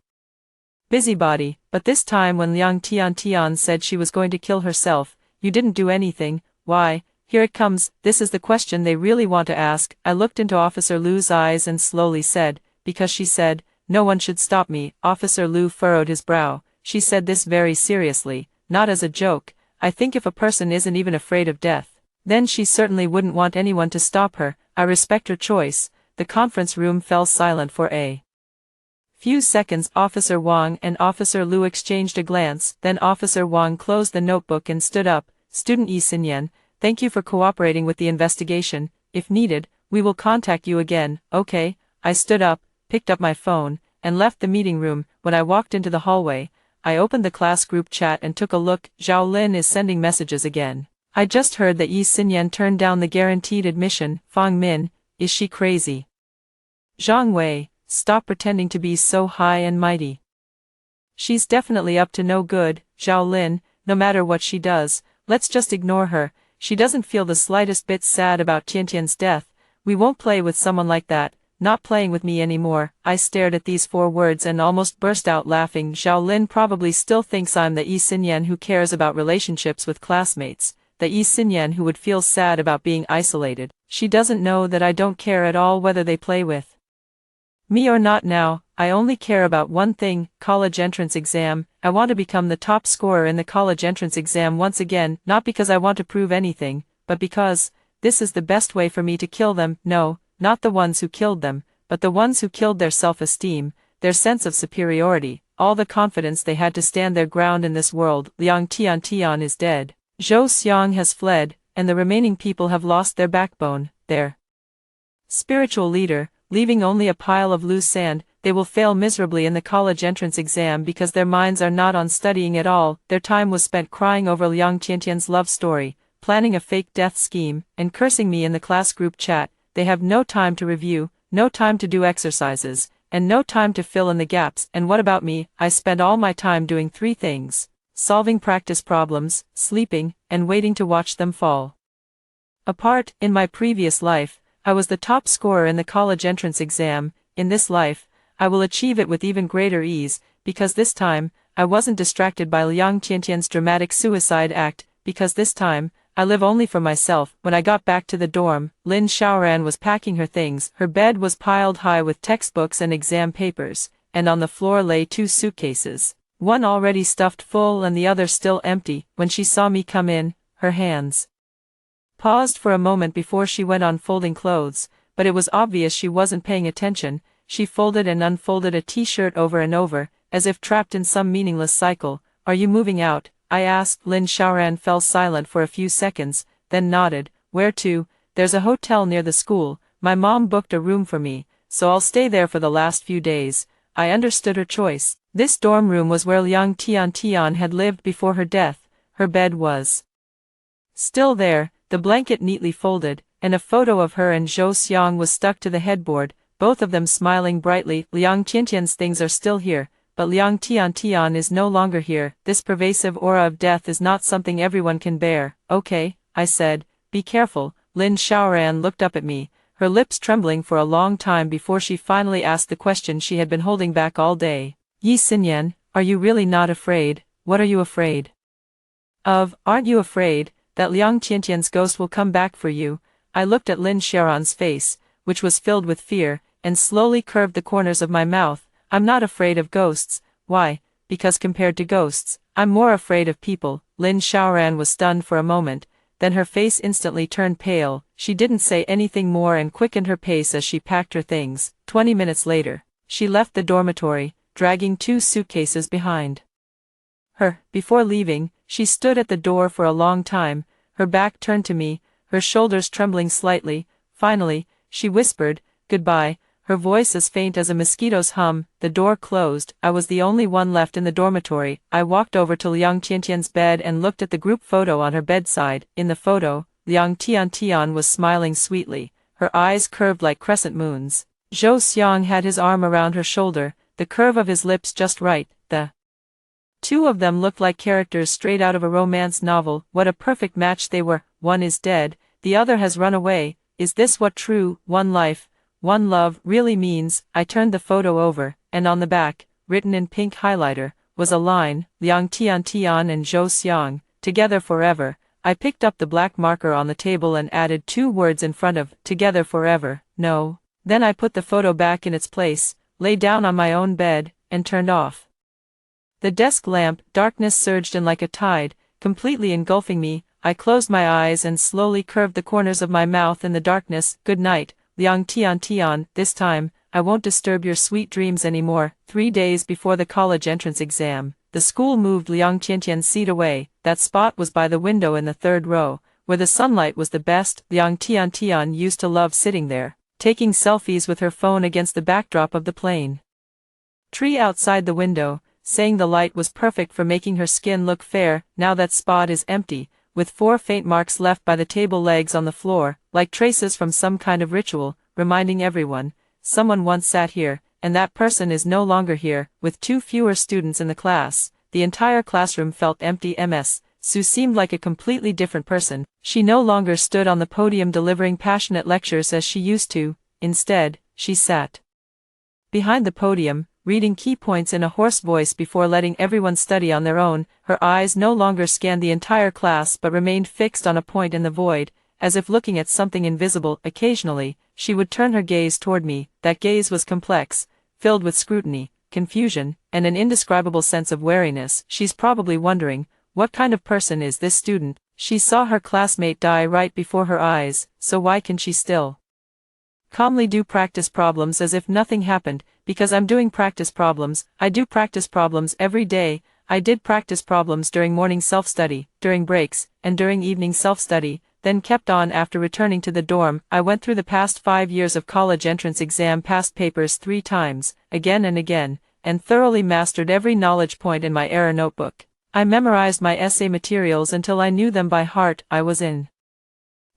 busybody, but this time when Liang Tiantian said she was going to kill herself, you didn't do anything. Why? Here it comes. This is the question they really want to ask. I looked into Officer Lu's eyes and slowly said, because she said, no one should stop me. Officer Lu furrowed his brow. She said this very seriously, not as a joke. I think if a person isn't even afraid of death, then she certainly wouldn't want anyone to stop her. I respect her choice. The conference room fell silent for a few seconds. Officer Wang and Officer Lu exchanged a glance, then Officer Wang closed the notebook and stood up. Student Yi Xinyan, thank you for cooperating with the investigation. If needed, we will contact you again. Okay. I stood up, picked up my phone, and left the meeting room. When I walked into the hallway, I opened the class group chat and took a look. Zhao Lin is sending messages again. I just heard that Yi Xinyan turned down the guaranteed admission. Fang Min, is she crazy? Zhang Wei, stop pretending to be so high and mighty. She's definitely up to no good. Zhao Lin, no matter what she does, let's just ignore her. She doesn't feel the slightest bit sad about Tiantian's death. We won't play with someone like that. Not playing with me anymore. I stared at these 4 words and almost burst out laughing. Zhao Lin probably still thinks I'm the Yi Xinyan who cares about relationships with classmates, the Yi Xinyan who would feel sad about being isolated. She doesn't know that I don't care at all whether they play with me or not now. I only care about one thing, college entrance exam. I want to become the top scorer in the college entrance exam once again, not because I want to prove anything, but because this is the best way for me to kill them. No, not the ones who killed them, but the ones who killed their self-esteem, their sense of superiority, all the confidence they had to stand their ground in this world. Liang Tiantian is dead. Zhou Xiang has fled, and the remaining people have lost their backbone, their spiritual leader, leaving only a pile of loose sand. They will fail miserably in the college entrance exam because their minds are not on studying at all. Their time was spent crying over Liang Qiantian's love story, planning a fake death scheme, and cursing me in the class group chat. They have no time to review, no time to do exercises, and no time to fill in the gaps. And what about me? I spend all my time doing 3 things: solving practice problems, sleeping, and waiting to watch them fall apart. In my previous life, I was the top scorer in the college entrance exam. In this life, I will achieve it with even greater ease, because this time, I wasn't distracted by Liang Qiantian's dramatic suicide act, because this time, I live only for myself. When I got back to the dorm, Lin Xiaoran was packing her things. Her bed was piled high with textbooks and exam papers, and on the floor lay 2 suitcases, one already stuffed full and the other still empty. When she saw me come in, her hands paused for a moment before she went on folding clothes, but it was obvious she wasn't paying attention. She folded and unfolded a t-shirt over and over, as if trapped in some meaningless cycle. "Are you moving out?" I asked. Lin Xiaoran fell silent for a few seconds, then nodded. "Where to?" "There's a hotel near the school. My mom booked a room for me, so I'll stay there for the last few days." I understood her choice. This dorm room was where Liang Tian had lived before her death. Her bed was still there, the blanket neatly folded, and a photo of her and Zhou Xiang was stuck to the headboard, both of them smiling brightly. "Liang Tiantian's things are still here, but Liang Tian is no longer here. This pervasive aura of death is not something everyone can bear." "Okay," I said. "Be careful." Lin Xiaoran looked up at me, her lips trembling for a long time before she finally asked the question she had been holding back all day. "Yi Xinyan, are you really not afraid? What are you afraid of? Aren't you afraid that Liang Tiantian's ghost will come back for you?" I looked at Lin Xiaoran's face, which was filled with fear, and slowly curved the corners of my mouth. "I'm not afraid of ghosts." "Why?" "Because compared to ghosts, I'm more afraid of people." Lin Xiaoran was stunned for a moment, then her face instantly turned pale. She didn't say anything more and quickened her pace as she packed her things. 20 minutes later, she left the dormitory, dragging 2 suitcases behind her. Before leaving, she stood at the door for a long time, her back turned to me, her shoulders trembling slightly. Finally, she whispered, "Goodbye," her voice as faint as a mosquito's hum. The door closed. I was the only one left in the dormitory. I walked over to Liang Tiantian's bed and looked at the group photo on her bedside. In the photo, Liang Tian was smiling sweetly, her eyes curved like crescent moons. Zhou Xiang had his arm around her shoulder, the curve of his lips just right. The 2 of them looked like characters straight out of a romance novel. What a perfect match they were. One is dead, the other has run away. Is this what true, one life, one love really means? I turned the photo over, and on the back, written in pink highlighter, was a line, "Liang Tian and Zhou Xiang, together forever." I picked up the black marker on the table and added 2 words in front of "together forever." "No." Then I put the photo back in its place, lay down on my own bed, and turned off the desk lamp. Darkness surged in like a tide, completely engulfing me. I closed my eyes and slowly curved the corners of my mouth in the darkness. "Good night, Liang Tian. This time, I won't disturb your sweet dreams anymore." 3 days before the college entrance exam, the school moved Liang Tiantian's seat away. That spot was by the window in the 3rd row, where the sunlight was the best. Liang Tian used to love sitting there, taking selfies with her phone against the backdrop of the plane tree outside the window, saying the light was perfect for making her skin look fair. Now that spot is empty, with 4 faint marks left by the table legs on the floor, like traces from some kind of ritual, reminding everyone, someone once sat here, and that person is no longer here. With 2 fewer students in the class, the entire classroom felt empty. Ms. Su seemed like a completely different person. She no longer stood on the podium delivering passionate lectures as she used to. Instead, she sat behind the podium, reading key points in a hoarse voice before letting everyone study on their own. Her eyes no longer scanned the entire class but remained fixed on a point in the void, as if looking at something invisible. Occasionally, she would turn her gaze toward me. That gaze was complex, filled with scrutiny, confusion, and an indescribable sense of wariness. She's probably wondering, what kind of person is this student? She saw her classmate die right before her eyes, so why can she still calmly do practice problems as if nothing happened? Because I'm doing practice problems. I do practice problems every day. I did practice problems during morning self-study, during breaks, and during evening self-study, then kept on after returning to the dorm. I went through the past 5 years of college entrance exam past papers 3 times, again and again, and thoroughly mastered every knowledge point in my error notebook. I memorized my essay materials until I knew them by heart. I was in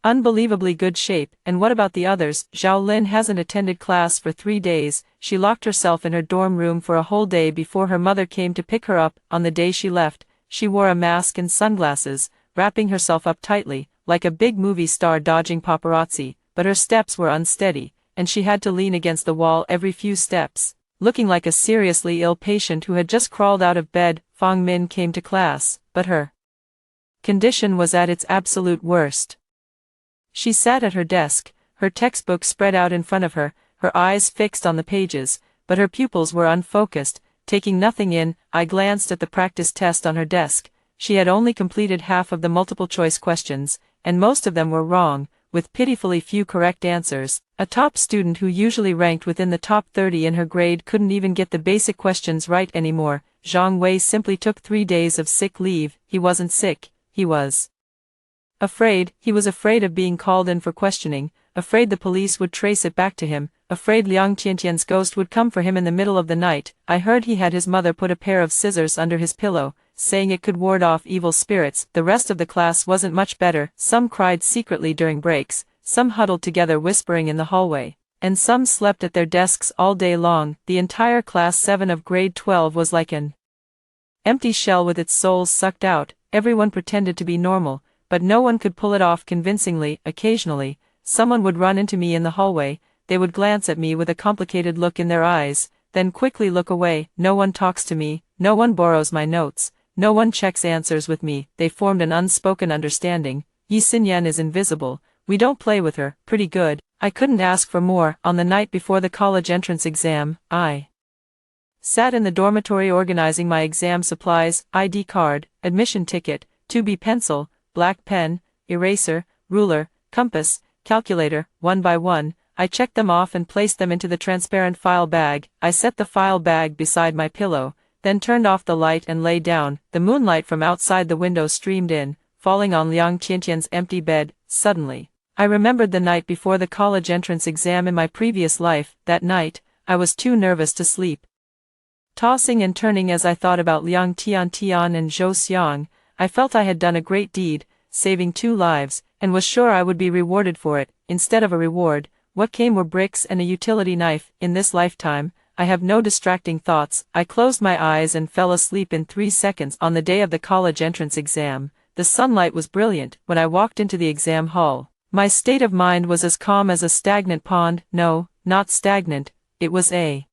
unbelievably good shape. And what about the others? Zhao Lin hasn't attended class for 3 days. She locked herself in her dorm room for a whole day before her mother came to pick her up. On the day she left, she wore a mask and sunglasses, wrapping herself up tightly, like a big movie star dodging paparazzi, but her steps were unsteady, and she had to lean against the wall every few steps, looking like a seriously ill patient who had just crawled out of bed. Fang Min came to class, but her condition was at its absolute worst. She sat at her desk, her textbook spread out in front of her, her eyes fixed on the pages, but her pupils were unfocused, taking nothing in. I glanced at the practice test on her desk. She had only completed half of the multiple-choice questions, and most of them were wrong, with pitifully few correct answers. A top student who usually ranked within the top 30 in her grade couldn't even get the basic questions right anymore. Zhang Wei simply took 3 days of sick leave. He wasn't sick, he was afraid. He was afraid of being called in for questioning, afraid the police would trace it back to him, afraid Liang Qianqian's ghost would come for him in the middle of the night. I heard he had his mother put a pair of scissors under his pillow, saying it could ward off evil spirits. The rest of the class wasn't much better. Some cried secretly during breaks, some huddled together whispering in the hallway, and some slept at their desks all day long. The entire class 7 of grade 12 was like an empty shell with its souls sucked out. Everyone pretended to be normal, but no one could pull it off convincingly. Occasionally, someone would run into me in the hallway. They would glance at me with a complicated look in their eyes, then quickly look away. No one talks to me, no one borrows my notes, no one checks answers with me. They formed an unspoken understanding. Yi Xinyan is invisible, we don't play with her. Pretty good. I couldn't ask for more. On the night before the college entrance exam, I sat in the dormitory organizing my exam supplies: ID card, admission ticket, 2B pencil, black pen, eraser, ruler, compass, calculator. One by one, I checked them off and placed them into the transparent file bag. I set the file bag beside my pillow, then turned off the light and lay down. The moonlight from outside the window streamed in, falling on Liang Qianqian's empty bed. Suddenly, I remembered the night before the college entrance exam in my previous life. That night, I was too nervous to sleep. Tossing and turning as I thought about Liang Tian and Zhou Xiang, I felt I had done a great deed, saving 2 lives, and was sure I would be rewarded for it. Instead of a reward, what came were bricks and a utility knife. In this lifetime, I have no distracting thoughts. I closed my eyes and fell asleep in 3 seconds. On the day of the college entrance exam, the sunlight was brilliant. When I walked into the exam hall, my state of mind was as calm as a stagnant pond. No, not stagnant, it was a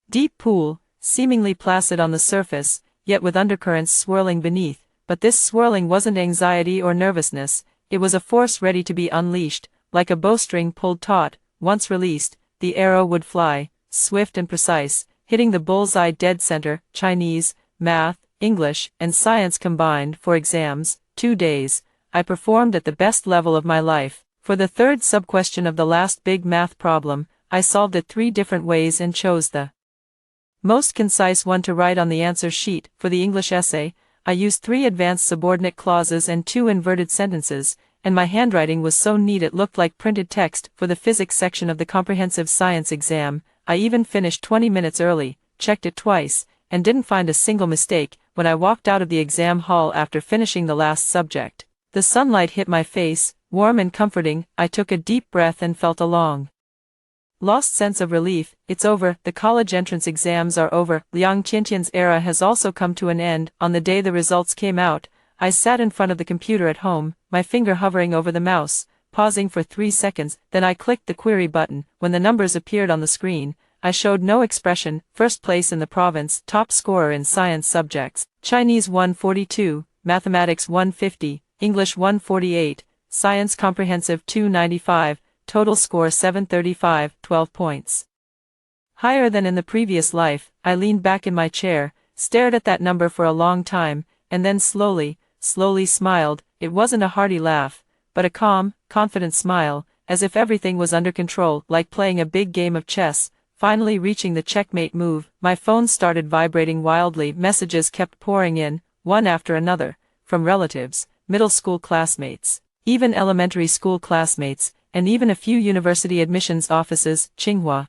deep pool, seemingly placid on the surface, yet with undercurrents swirling beneath. But this swirling wasn't anxiety or nervousness, it was a force ready to be unleashed, like a bowstring pulled taut. Once released, the arrow would fly, swift and precise, hitting the bullseye dead center. Chinese, math, English, and science combined. For exams, 2 days, I performed at the best level of my life. For the third sub-question of the last big math problem, I solved it 3 different ways and chose the most concise one to write on the answer sheet. For the English essay, I used 3 advanced subordinate clauses and 2 inverted sentences, and my handwriting was so neat it looked like printed text. For the physics section of the comprehensive science exam, I even finished 20 minutes early, checked it twice, and didn't find a single mistake. When I walked out of the exam hall after finishing the last subject, the sunlight hit my face, warm and comforting. I took a deep breath and felt a long lost sense of relief. It's over, the college entrance exams are over. Liang Qianqian's era has also come to an end. On the day the results came out, I sat in front of the computer at home, my finger hovering over the mouse, pausing for 3 seconds, then I clicked the query button. When the numbers appeared on the screen, I showed no expression. First place in the province, top scorer in science subjects, Chinese 142, Mathematics 150, English 148, Science Comprehensive 295, total score 735, 12 points higher than in the previous life. I leaned back in my chair, stared at that number for a long time, and then slowly smiled. It wasn't a hearty laugh, but a calm, confident smile, as if everything was under control, like playing a big game of chess. Finally reaching the checkmate move, my phone started vibrating wildly. Messages kept pouring in, one after another, from relatives, middle school classmates, even elementary school classmates, and even a few university admissions offices: Tsinghua,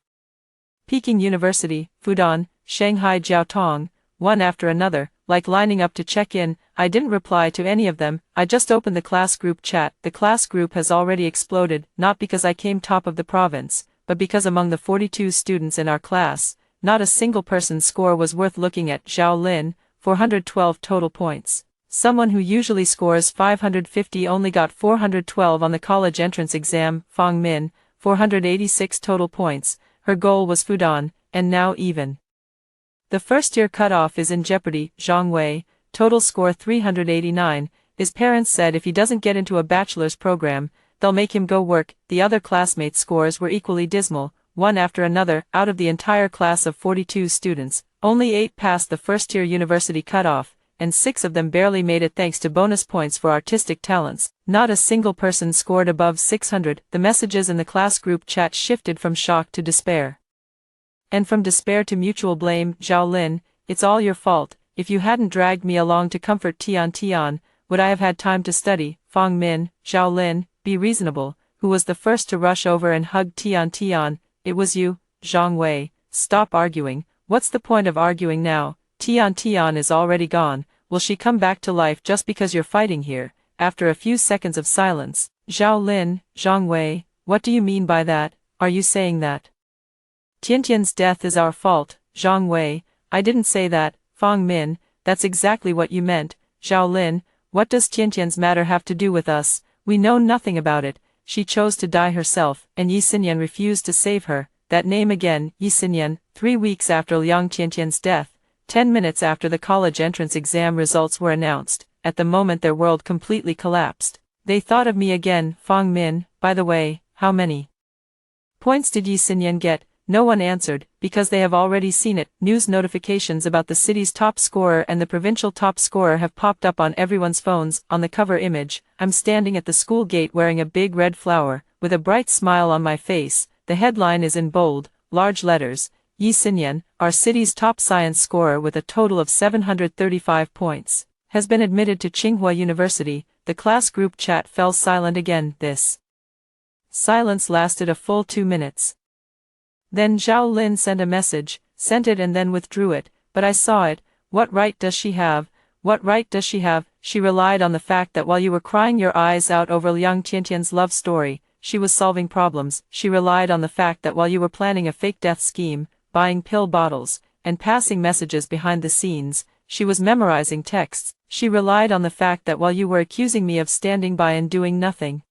Peking University, Fudan, Shanghai Jiaotong, one after another, like lining up to check in. I didn't reply to any of them. I just opened the class group chat. The class group has already exploded, not because I came top of the province, but because among the 42 students in our class, not a single person's score was worth looking at. Zhao Lin, 412 total points. Someone who usually scores 550 only got 412 on the college entrance exam. Fang Min, 486 total points. Her goal was Fudan, and now even the first-year cutoff is in jeopardy. Zhang Wei, total score 389. His parents said if he doesn't get into a bachelor's program, they'll make him go work. The other classmates' scores were equally dismal. one after another. Out of the entire class of 42 students, only 8 passed the first-tier university cutoff, and 6 of them barely made it thanks to bonus points for artistic talents. Not a single person scored above 600. The messages in the class group chat shifted from shock to despair. And from despair to mutual blame. Zhao Lin, it's all your fault. If you hadn't dragged me along to comfort Tian, would I have had time to study? Fang Min, Zhao Lin, be reasonable. Who was the first to rush over and hug Tian? It was you, Zhang Wei. Stop arguing. What's the point of arguing now? Tian is already gone. Will she come back to life just because you're fighting here? After a few seconds of silence, Zhao Lin, Zhang Wei, what do you mean by that? Are you saying that Tian's death is our fault? Zhang Wei, I didn't say that. Fang Min, that's exactly what you meant. Zhao Lin, what does Tian's matter have to do with us? We know nothing about it. She chose to die herself, and Yi Xinyan refused to save her. That name again, Yi Xinyan. 3 weeks after Liang Tian's death, 10 minutes after the college entrance exam results were announced, at the moment their world completely collapsed. They thought of me again. Fang Min, by the way, how many points did Yi Xinyan get? No one answered, because they have already seen it. News notifications about the city's top scorer and the provincial top scorer have popped up on everyone's phones. On the cover image, I'm standing at the school gate wearing a big red flower, with a bright smile on my face. The headline is in bold, large letters. Yi Xinyan, our city's top science scorer with a total of 735 points, has been admitted to Tsinghua University. The class group chat fell silent again. This silence lasted a full 2 minutes. Then Zhao Lin sent a message, sent it and then withdrew it, but I saw it. What right does she have? What right does she have? She relied on the fact that while you were crying your eyes out over Liang Tian's love story, she was solving problems. She relied on the fact that while you were planning a fake death scheme, buying pill bottles, and passing messages behind the scenes, she was memorizing texts. She relied on the fact that while you were accusing me of standing by and doing nothing,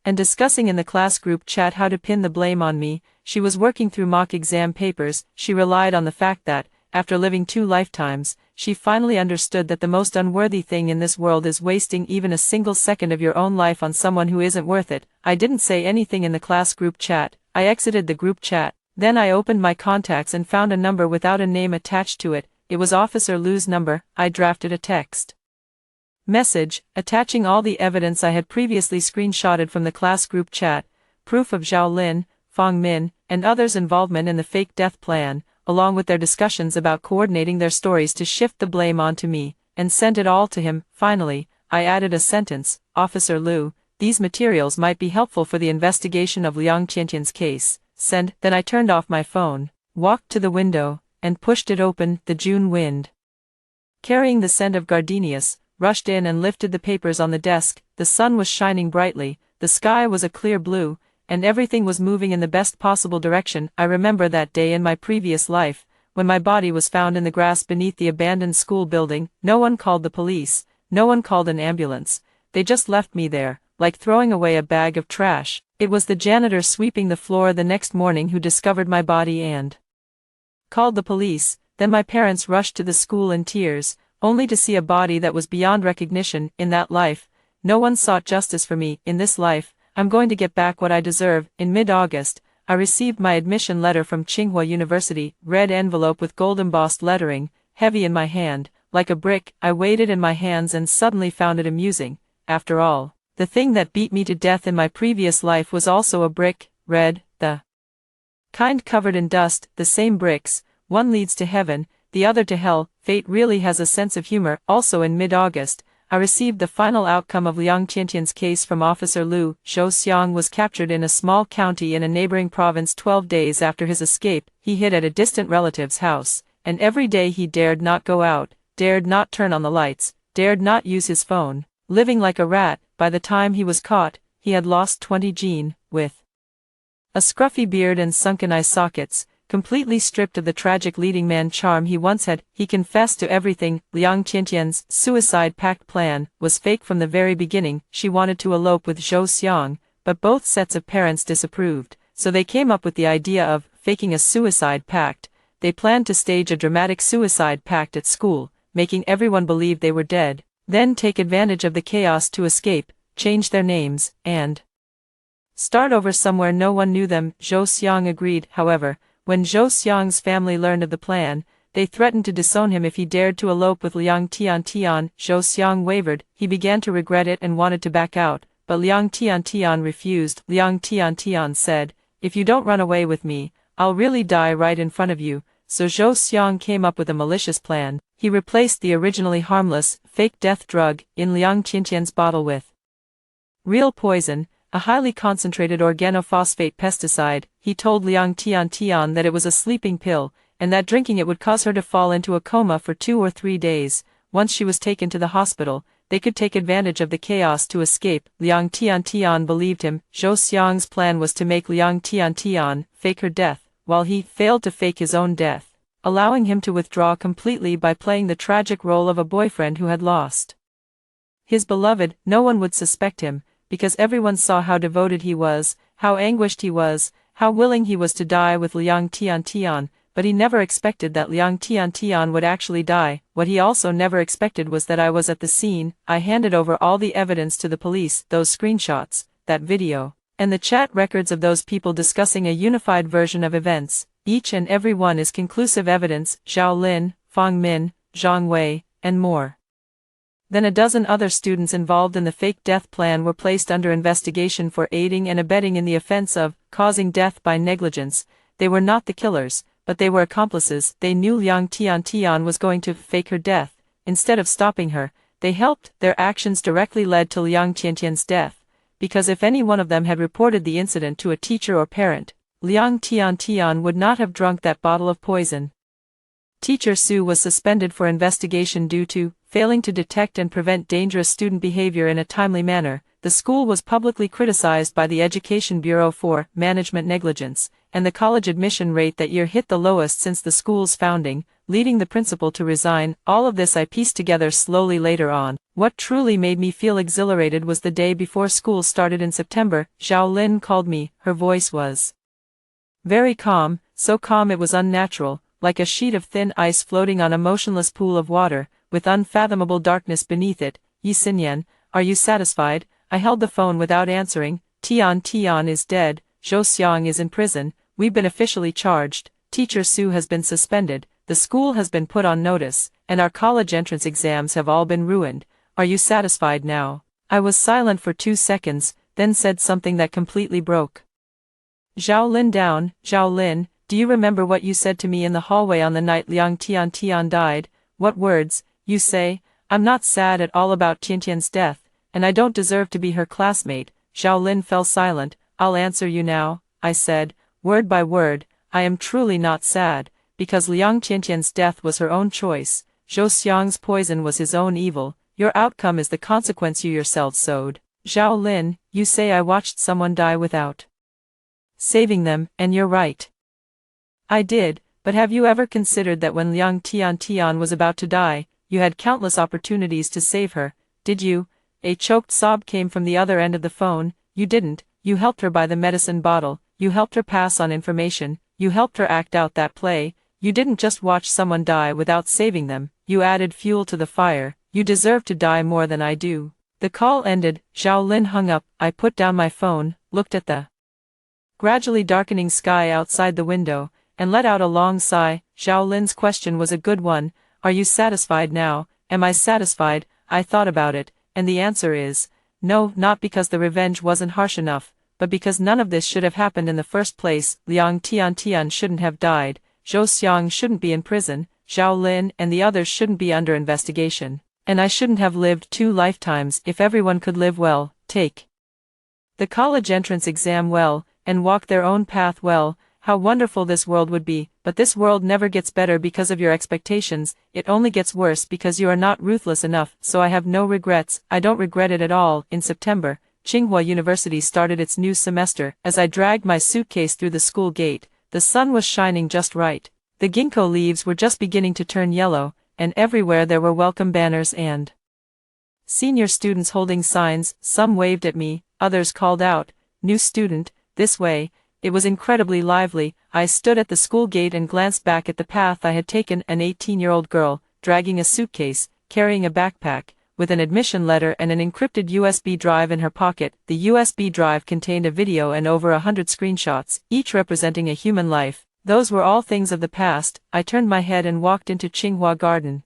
and discussing in the class group chat how to pin the blame on me, she was working through mock exam papers. She relied on the fact that, after living 2 lifetimes, she finally understood that the most unworthy thing in this world is wasting even a single second of your own life on someone who isn't worth it. I didn't say anything in the class group chat. I exited the group chat. Then I opened my contacts and found a number without a name attached to it. It was Officer Lu's number. I drafted a text message, attaching all the evidence I had previously screenshotted from the class group chat, proof of Zhao Lin, Fang Min, and others' involvement in the fake death plan, along with their discussions about coordinating their stories to shift the blame onto me, and sent it all to him. Finally, I added a sentence, Officer Lu, these materials might be helpful for the investigation of Liang Tian's case. Send. Then I turned off my phone, walked to the window, and pushed it open. The June wind, carrying the scent of gardenias, rushed in and lifted the papers on the desk. The sun was shining brightly, the sky was a clear blue, and everything was moving in the best possible direction. I remember that day in my previous life, when my body was found in the grass beneath the abandoned school building. No one called the police, no one called an ambulance, they just left me there, like throwing away a bag of trash. It was the janitor sweeping the floor the next morning who discovered my body and called the police. Then my parents rushed to the school in tears, only to see a body that was beyond recognition. In that life, no one sought justice for me. In this life, I'm going to get back what I deserve. In mid-August, I received my admission letter from Tsinghua University, red envelope with gold embossed lettering, heavy in my hand, like a brick. I weighed it in my hands and suddenly found it amusing. After all, the thing that beat me to death in my previous life was also a brick, red, the kind covered in dust. The same bricks, one leads to heaven, the other to hell. Fate really has a sense of humor. Also in mid-August, I received the final outcome of Liang Tian's case from Officer Lu. Zhou Xiang was captured in a small county in a neighboring province 12 days after his escape. He hid at a distant relative's house, and every day he dared not go out, dared not turn on the lights, dared not use his phone, living like a rat. By the time he was caught, he had lost 20 gene, with a scruffy beard and sunken eye sockets, completely stripped of the tragic leading man charm he once had. He confessed to everything. Liang Tian's suicide pact plan was fake from the very beginning. She wanted to elope with Zhou Xiang, but both sets of parents disapproved, so they came up with the idea of faking a suicide pact. They planned to stage a dramatic suicide pact at school, making everyone believe they were dead, then take advantage of the chaos to escape, change their names, and Start over somewhere no one knew them, Zhou Xiang agreed. However, when Zhou Xiang's family learned of the plan, they threatened to disown him if he dared to elope with Liang Tiantian. Zhou Xiang wavered, he began to regret it and wanted to back out, but Liang Tiantian refused. Liang Tiantian said, "If you don't run away with me, I'll really die right in front of you." So Zhou Xiang came up with a malicious plan. He replaced the originally harmless, fake death drug in Liang Tiantian's bottle with real poison, a highly concentrated organophosphate pesticide. He told Liang Tiantian that it was a sleeping pill, and that drinking it would cause her to fall into a coma for 2 or 3 days. Once she was taken to the hospital, they could take advantage of the chaos to escape. Liang Tiantian believed him. Zhou Xiang's plan was to make Liang Tiantian fake her death, while he failed to fake his own death, allowing him to withdraw completely by playing the tragic role of a boyfriend who had lost his beloved. No one would suspect him, because everyone saw how devoted he was, how anguished he was, how willing he was to die with Liang Tiantian, but he never expected that Liang Tiantian would actually die. What he also never expected was that I was at the scene. I handed over all the evidence to the police, those screenshots, that video, and the chat records of those people discussing a unified version of events. Each and every one is conclusive evidence. Zhao Lin, Fang Min, Zhang Wei, and more. Then a dozen other students involved in the fake death plan were placed under investigation for aiding and abetting in the offense of causing death by negligence. They were not the killers, but they were accomplices. They knew Liang Tiantian was going to fake her death. Instead of stopping her, they helped. Their actions directly led to Liang Tiantian's death, because if any one of them had reported the incident to a teacher or parent, Liang Tiantian would not have drunk that bottle of poison. Teacher Su was suspended for investigation due to failing to detect and prevent dangerous student behavior in a timely manner. The school was publicly criticized by the Education Bureau for management negligence, and the college admission rate that year hit the lowest since the school's founding, leading the principal to resign. All of this I pieced together slowly later on. What truly made me feel exhilarated was the day before school started in September. Zhao Lin called me. Her voice was very calm, so calm it was unnatural, like a sheet of thin ice floating on a motionless pool of water, with unfathomable darkness beneath it. "Yi Xinyan, are you satisfied?" I held the phone without answering. Tian is dead, Zhou Xiang is in prison, we've been officially charged, Teacher Su has been suspended, the school has been put on notice, and our college entrance exams have all been ruined. Are you satisfied now? I was silent for 2 seconds, then said something that completely broke Zhao Lin down. Zhao Lin, do you remember what you said to me in the hallway on the night Liang Tiantian died? What words? You say, "I'm not sad at all about Tiantian's death, and I don't deserve to be her classmate." Zhao Lin fell silent. "I'll answer you now," I said, word by word. "I am truly not sad, because Liang Tiantian's death was her own choice. Zhou Xiang's poison was his own evil. Your outcome is the consequence you yourself sowed." Zhao Lin, you say I watched someone die without saving them, and you're right. I did, but have you ever considered that when Liang Tiantian was about to die, you had countless opportunities to save her? Did you? A choked sob came from the other end of the phone. You didn't. You helped her buy the medicine bottle, you helped her pass on information, you helped her act out that play. You didn't just watch someone die without saving them, you added fuel to the fire. You deserve to die more than I do. The call ended. Zhao Lin hung up. I put down my phone, looked at the gradually darkening sky outside the window, and let out a long sigh. Zhao Lin's question was a good one. Are you satisfied now? Am I satisfied? I thought about it, and the answer is no, not because the revenge wasn't harsh enough, but because none of this should have happened in the first place. Liang Tiantian shouldn't have died, Zhou Xiang shouldn't be in prison, Zhao Lin and the others shouldn't be under investigation, and I shouldn't have lived 2 lifetimes. If everyone could live well, take the college entrance exam well, and walk their own path well, how wonderful this world would be. But this world never gets better because of your expectations, it only gets worse because you are not ruthless enough. So I have no regrets. I don't regret it at all. In September, Tsinghua University started its new semester. As I dragged my suitcase through the school gate, the sun was shining just right. The ginkgo leaves were just beginning to turn yellow, and everywhere there were welcome banners and senior students holding signs. Some waved at me, others called out, "New student, this way." It was incredibly lively. I stood at the school gate and glanced back at the path I had taken. An 18-year-old girl, dragging a suitcase, carrying a backpack, with an admission letter and an encrypted USB drive in her pocket. The USB drive contained a video and over 100 screenshots, each representing a human life. Those were all things of the past. I turned my head and walked into Tsinghua Garden.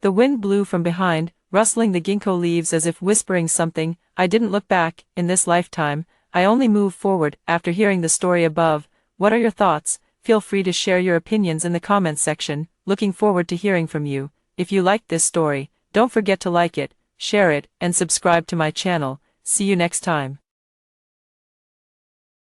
The wind blew from behind, rustling the ginkgo leaves as if whispering something. I didn't look back. In this lifetime, I only moved forward. After hearing the story above, what are your thoughts? Feel free to share your opinions in the comments section. Looking forward to hearing from you. If you liked this story, don't forget to like it, share it, and subscribe to my channel. See you next time.